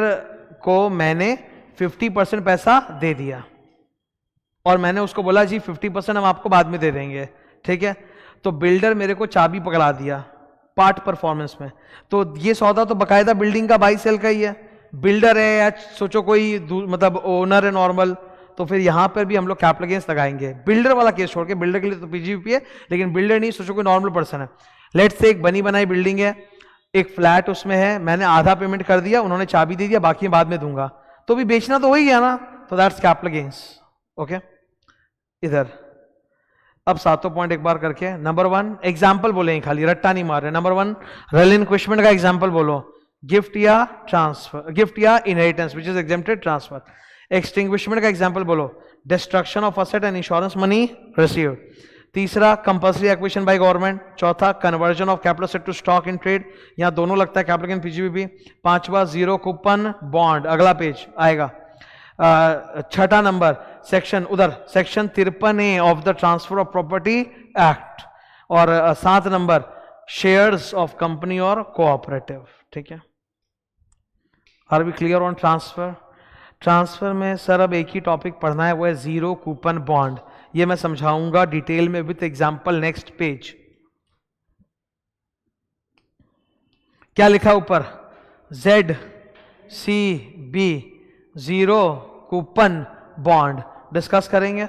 S1: को मैंने 50% पैसा दे दिया और मैंने उसको बोला जी 50% हम आपको बाद में दे देंगे, ठीक है? तो बिल्डर मेरे को चाबी पकड़ा दिया पार्ट परफॉर्मेंस में, तो ये सौदा तो बकायदा बिल्डिंग का बाई सेल का ही है। बिल्डर है या सोचो कोई मतलब ओनर है नॉर्मल, तो फिर यहां पर भी हम लोग कैपिटल गेन्स लगाएंगे। बिल्डर वाला केस छोड़ के, बिल्डर के लिए तो पीजीबीपी है, लेकिन बिल्डर नहीं, सोचो कोई नॉर्मल पर्सन है। लेट्स से एक बनी बनाई बिल्डिंग है, एक फ्लैट उसमें है, मैंने आधा पेमेंट कर दिया, उन्होंने चाबी दे दिया, बाकी बाद में दूंगा, तो भी बेचना तो वही गया ना, तो दैट्स कैपिटल गेन्स। ओके, इधर अब सातों पॉइंट एक बार करके, नंबर 1 एग्जाम्पल बोलेंगे, खाली रट्टा नहीं मार रहे। नंबर 1 रिलिंक्विशमेंट का एग्जाम्पल बोलो, गिफ्ट या ट्रांसफर, गिफ्ट या inheritance which is exempted, transfer. Extinguishment का एग्जाम्पल बोलो, destruction of asset and insurance money received. तीसरा कंपल्सरी एक्विजिशन बाय गवर्नमेंट। चौथा conversion of capital asset to stock in trade, यहां दोनों लगता है कैपिटल गेन पीजीबीपी। पांचवा जीरो कूपन बॉन्ड, अगला पेज आएगा। छठा नंबर सेक्शन उधर section 53A of the transfer of property act. और 7 नंबर शेयर्स ऑफ कंपनी और कोऑपरेटिव। ठीक है, are we clear on transfer? Transfer में सर अब एक ही टॉपिक पढ़ना है, वो है जीरो कूपन बॉन्ड। ये मैं समझाऊंगा डिटेल में विथ एग्जांपल नेक्स्ट पेज। क्या लिखा ऊपर? ZCB zero coupon bond discuss करेंगे।